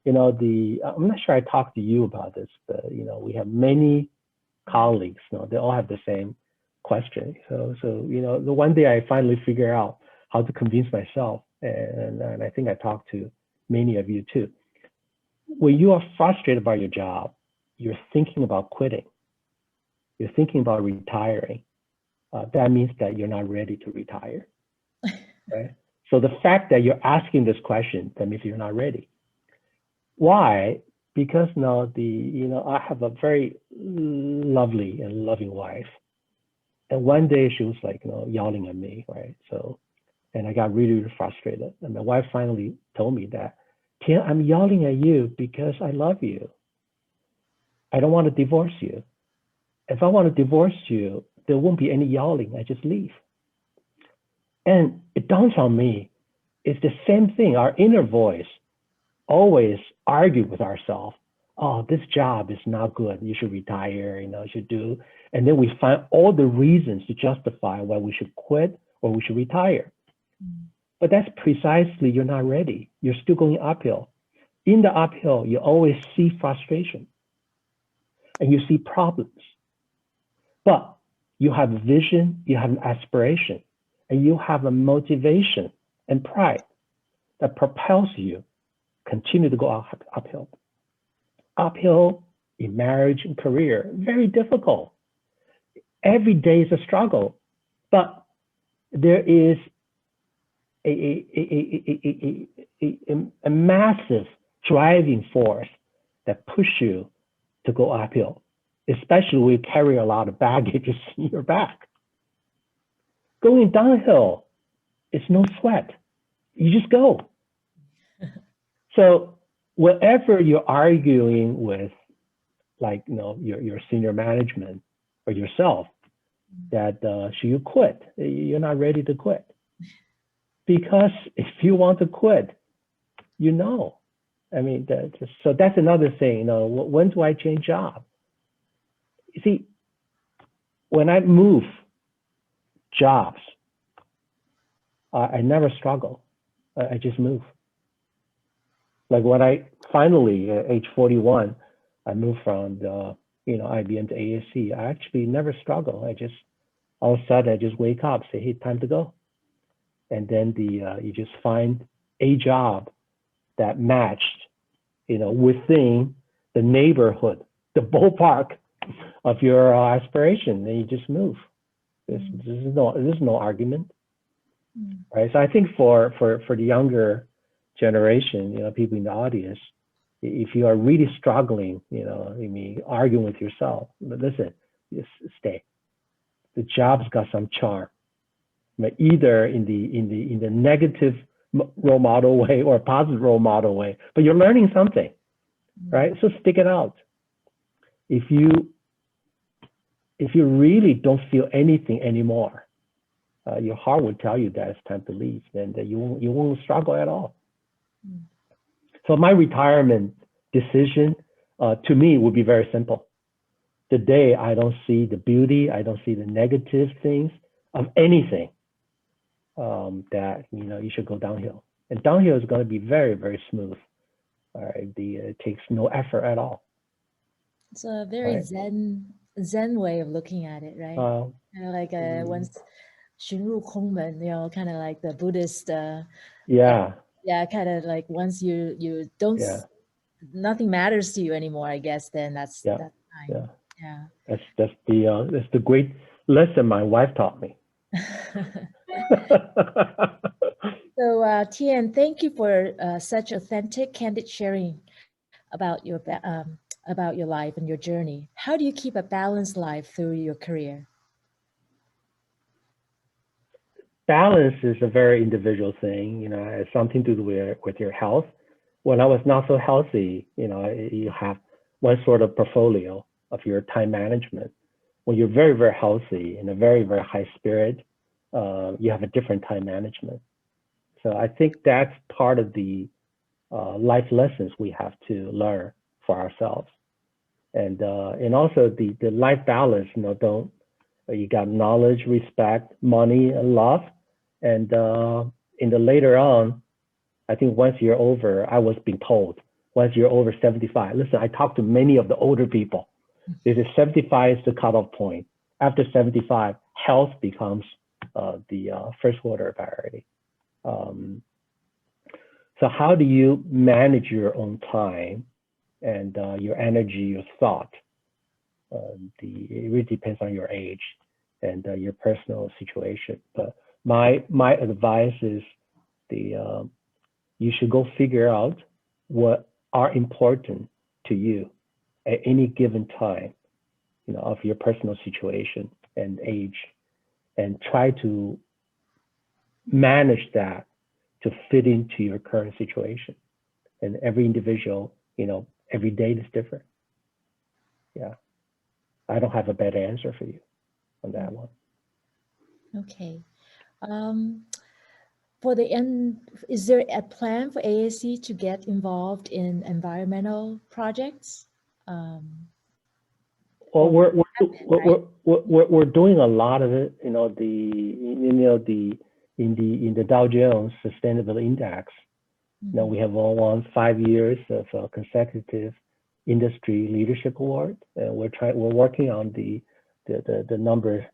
You know, I'm not sure I talked to you about this, but you know, we have many colleagues. You know, they all have the same question. So you know, the one day I finally figure out how to convince myself, and I think I talked to many of you too. When you are frustrated by your job, you're thinking about quitting. You're thinking about retiring. That means that you're not ready to retire, right? So the fact that you're asking this question, that means you're not ready. Why? Because now I have a very lovely and loving wife, and one day she was like, you know, yelling at me, right? So, and I got really, really frustrated, and my wife finally told me that, Tien, I'm yelling at you because I love you. I don't want to divorce you. If I want to divorce you, there won't be any yelling. I just leave. And it dawns on me, it's the same thing. Our inner voice always argue with ourselves. Oh, this job is not good. You should retire, you know, you should do. And then we find all the reasons to justify why we should quit or we should retire. But that's precisely, you're not ready. You're still going uphill. In the uphill, you always see frustration and you see problems. But you have a vision, you have an aspiration, and you have a motivation and pride that propels you continue to go uphill. Uphill in marriage and career, very difficult. Every day is a struggle, but there is a massive driving force that pushes you to go uphill, especially when you carry a lot of baggage in your back. Going downhill, it's no sweat. You just go. So whenever you're arguing with, like, you know, your senior management or yourself, that should you quit? You're not ready to quit. Because if you want to quit, you know. I mean, so that's another thing, you know, when do I change job? You see, when I move jobs, I never struggle. I just move. Like when I finally, at age 41, I moved from the, you know, IBM to ASE, I actually never struggle. I just, all of a sudden, I just wake up, say, hey, time to go. And then you just find a job that matched, you know, within the neighborhood, the ballpark of your aspiration, and you just move. There's no argument, right? So I think for the younger generation, you know, people in the audience, if you are really struggling, you know, I mean, arguing with yourself, listen, just stay. The job's got some charm, but either in the negative role model way or positive role model way, but you're learning something, right? So stick it out. If you really don't feel anything anymore, your heart will tell you that it's time to leave, and you won't struggle at all. So my retirement decision, to me, would be very simple. The day I don't see the beauty, I don't see the negative things of anything, that, you know, you should go downhill. And downhill is going to be very, very smooth. All right, it takes no effort at all. It's a very right? Zen Zen way of looking at it, right? Kind of like once 寻入空门, kind of like the Buddhist. yeah, Yeah, kind of like once you don't, yeah, nothing matters to you anymore. I guess then that's yeah, time. yeah. Yeah. That's the great lesson my wife taught me. So, Tien, thank you for such authentic, candid sharing about your life and your journey. How do you keep a balanced life through your career? Balance is a very individual thing, it has something to do with your health. When I was not so healthy, you have one sort of portfolio of your time management. When you're very, very healthy and a very, very high spirit, you have a different time management. So I think that's part of the life lessons we have to learn for ourselves. And also the life balance, don't you got knowledge, respect, money, and love. And in the later on, I think once you're over, I was being told, once you're over 75, listen, I talked to many of the older people. This is 75 is the cutoff point. After 75, health becomes the first order priority. So how do you manage your own time and your energy, your thought? It really depends on your age and your personal situation. But my advice is you should go figure out what are important to you at any given time, of your personal situation and age, and try to manage that to fit into your current situation. And every individual, every day is different. Yeah. I don't have a better answer for you on that one. Okay. For the end, is there a plan for ASE to get involved in environmental projects? Well, Right? we're doing a lot of it. In the Dow Jones Sustainability Index. Now we have won 5 years of consecutive industry leadership award, and we're working on the number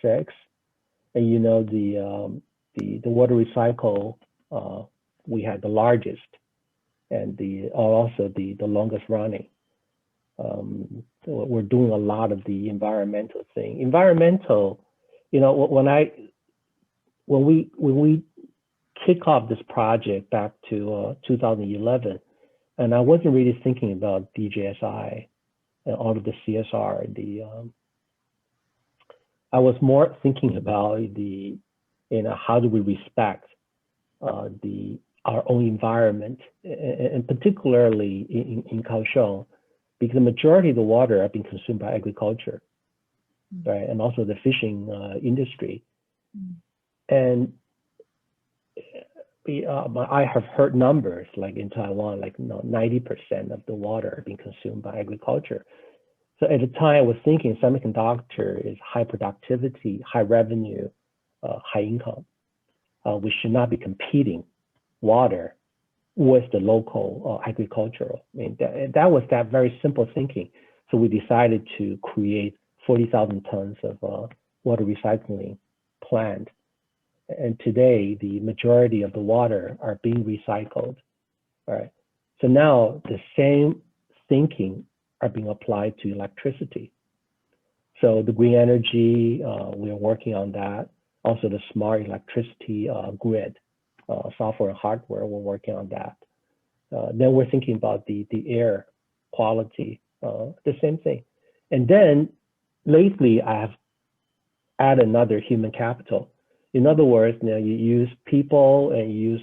6. And the water recycle, we had the largest and also the longest running. We're doing a lot of the environmental thing. Environmental, when we kick off this project back to 2011, and I wasn't really thinking about DJSI and all of the CSR. I was more thinking about how do we respect our own environment, and particularly in Kaohsiung, because the majority of the water are being consumed by agriculture, right, and also the fishing industry. And I have heard numbers like in Taiwan, like 90% of the water being consumed by agriculture. So at the time, I was thinking semiconductor is high productivity, high revenue, high income. We should not be competing water with the local agricultural. I mean, that was that very simple thinking. So we decided to create 40,000 tons of water recycling plant. And today, the majority of the water are being recycled. All right. So now the same thinking are being applied to electricity. So the green energy, we are working on that. Also the smart electricity grid, software and hardware, we're working on that. Then we're thinking about the air quality, the same thing. And then lately I have added another human capital. In other words, you use people and you use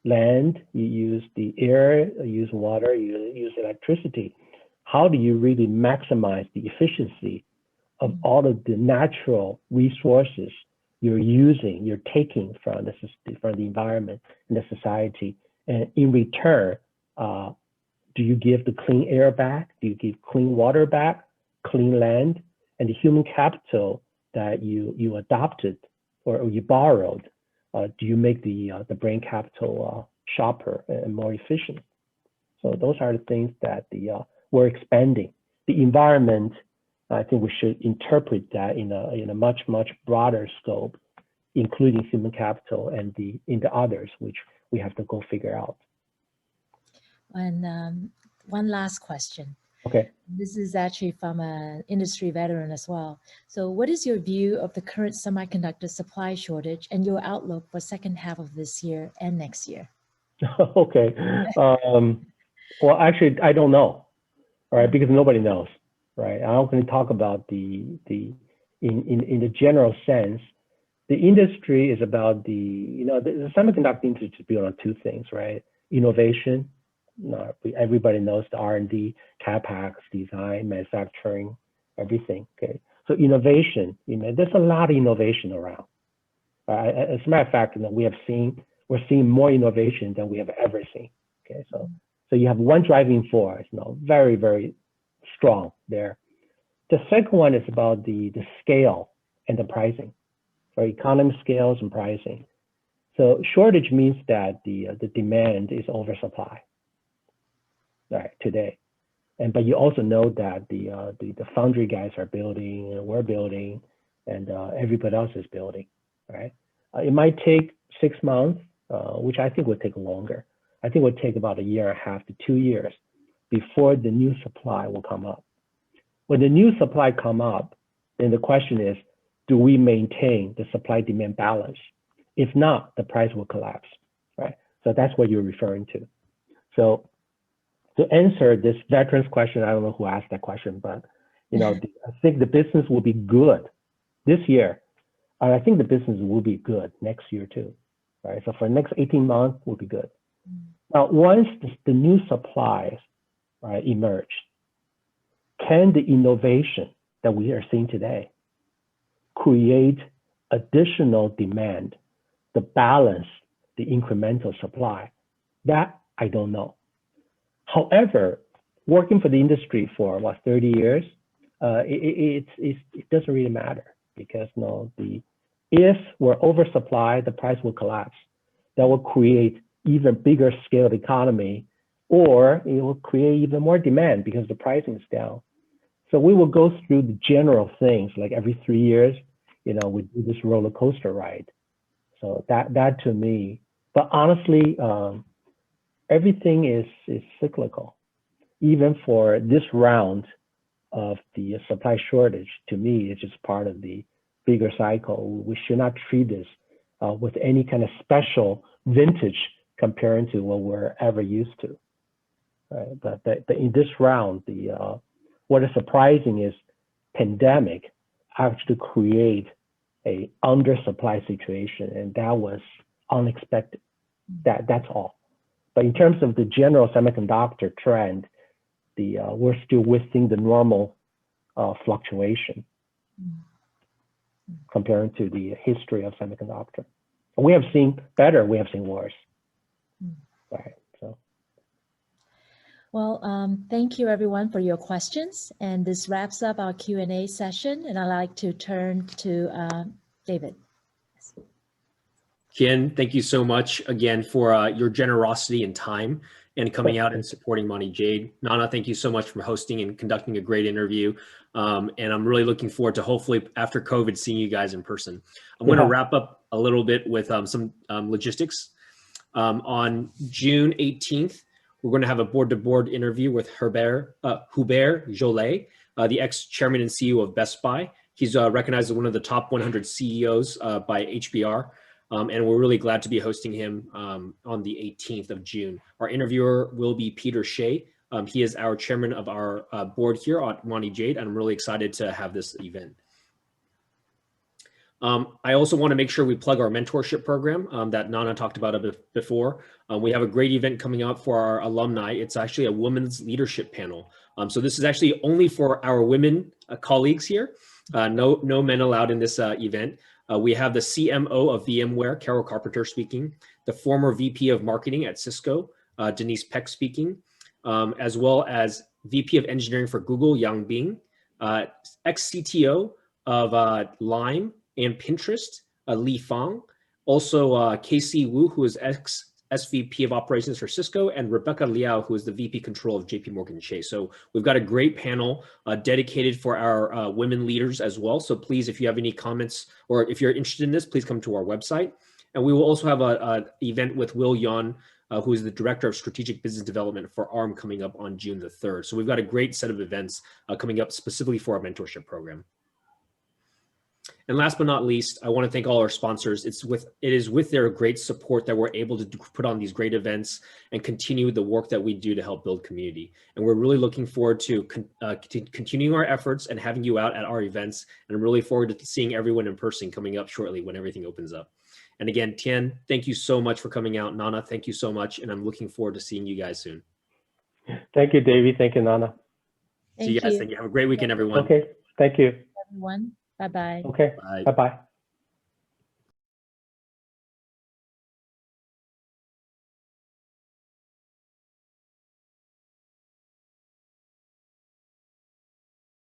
land, you use the air, you use water, you use electricity. How do you really maximize the efficiency of all of the natural resources you're using, you're taking from the environment and the society? And in return, do you give the clean air back? Do you give clean water back, clean land, and the human capital that you adopted or you borrowed? Do you make the brain capital sharper and more efficient? So those are the things that we're expanding. The environment I think we should interpret that in a much broader scope, including human capital and the others, which we have to go figure out. And one last question. Okay. This is actually from an industry veteran as well. So what is your view of the current semiconductor supply shortage and your outlook for second half of this year and next year? Okay. Well, actually, I don't know, right? Because nobody knows, right? I'm going to talk about in the general sense. The industry is about the semiconductor industry is built on two things, right? Innovation. Everybody knows the R&D, CapEx, design, manufacturing, everything. Okay, so innovation. There's a lot of innovation around. As a matter of fact, we're seeing more innovation than we have ever seen. Okay, so you have one driving force, very, very strong there. The second one is about the scale and the pricing, right? Economy scales and pricing. So shortage means that the demand is oversupply, right, today. But you also know that the foundry guys are building, and we're building, and everybody else is building, right? It might take 6 months, which I think would take longer. I think it would take about 1.5 to 2 years before the new supply will come up. When the new supply come up, then the question is, do we maintain the supply-demand balance? If not, the price will collapse, right? So that's what you're referring to. So to answer this veteran's question, I don't know who asked that question, but I think the business will be good this year. And I think the business will be good next year too, right? So for the next 18 months, will be good. Now, once the new supplies emerge, can the innovation that we are seeing today create additional demand, the balance, the incremental supply? That I don't know. However, working for the industry for 30 years, it doesn't really matter, because if we're oversupplied, the price will collapse. That will create even bigger scaled economy, or it will create even more demand because the pricing is down. So we will go through the general things, like every 3 years, we do this roller coaster ride. So that to me, but honestly, everything is cyclical. Even for this round of the supply shortage, to me, it's just part of the bigger cycle. We should not treat this with any kind of special vintage comparing to what we're ever used to. Right? But in this round, what is surprising is pandemic actually create a undersupply situation, and that was unexpected. That's all. But in terms of the general semiconductor trend, we're still within the normal fluctuation comparing to the history of semiconductor. We have seen better, we have seen worse. Right. So. Well, thank you everyone for your questions. And this wraps up our Q&A session. And I'd like to turn to David. Tien, thank you so much again for your generosity and time and coming out and supporting Monte Jade. Nana, thank you so much for hosting and conducting a great interview. And I'm really looking forward to hopefully after COVID seeing you guys in person. I'm going to wrap up a little bit with some logistics. On June 18th, we're going to have a board-to-board interview with Hubert Jolet, the ex-chairman and CEO of Best Buy. He's recognized as one of the top 100 CEOs by HBR. And we're really glad to be hosting him on the 18th of June. Our interviewer will be Peter Shea. He is our chairman of our board here at Monte Jade, and I'm really excited to have this event. I also want to make sure we plug our mentorship program that Nana talked about a bit before. We have a great event coming up for our alumni. It's actually a women's leadership panel. So this is actually only for our women colleagues here. No men allowed in this event. We have the CMO of VMware, Carol Carpenter, speaking, the former VP of Marketing at Cisco, Denise Peck, speaking, as well as VP of Engineering for Google, Yang Bing, ex-CTO of Lime and Pinterest, Li Fang, also Casey Wu, who is SVP of Operations for Cisco, and Rebecca Liao, who is the VP Control of JP Morgan Chase. So we've got a great panel dedicated for our women leaders as well. So please, if you have any comments or if you're interested in this, please come to our website. And we will also have an event with Will Yon, who is the Director of Strategic Business Development for ARM, coming up on June the 3rd. So we've got a great set of events coming up specifically for our mentorship program. And last but not least, I want to thank all our sponsors. It is with their great support that we're able to put on these great events and continue the work that we do to help build community. And we're really looking forward to continuing our efforts and having you out at our events. And I'm really forward to seeing everyone in person coming up shortly when everything opens up. And again, Tien, thank you so much for coming out. Nana, thank you so much. And I'm looking forward to seeing you guys soon. Thank you, Davey. Thank you, Nana. See you guys. Thank you. Have a great weekend, everyone. Okay. Thank you. Everyone. Bye-bye. Okay. Bye. Bye-bye.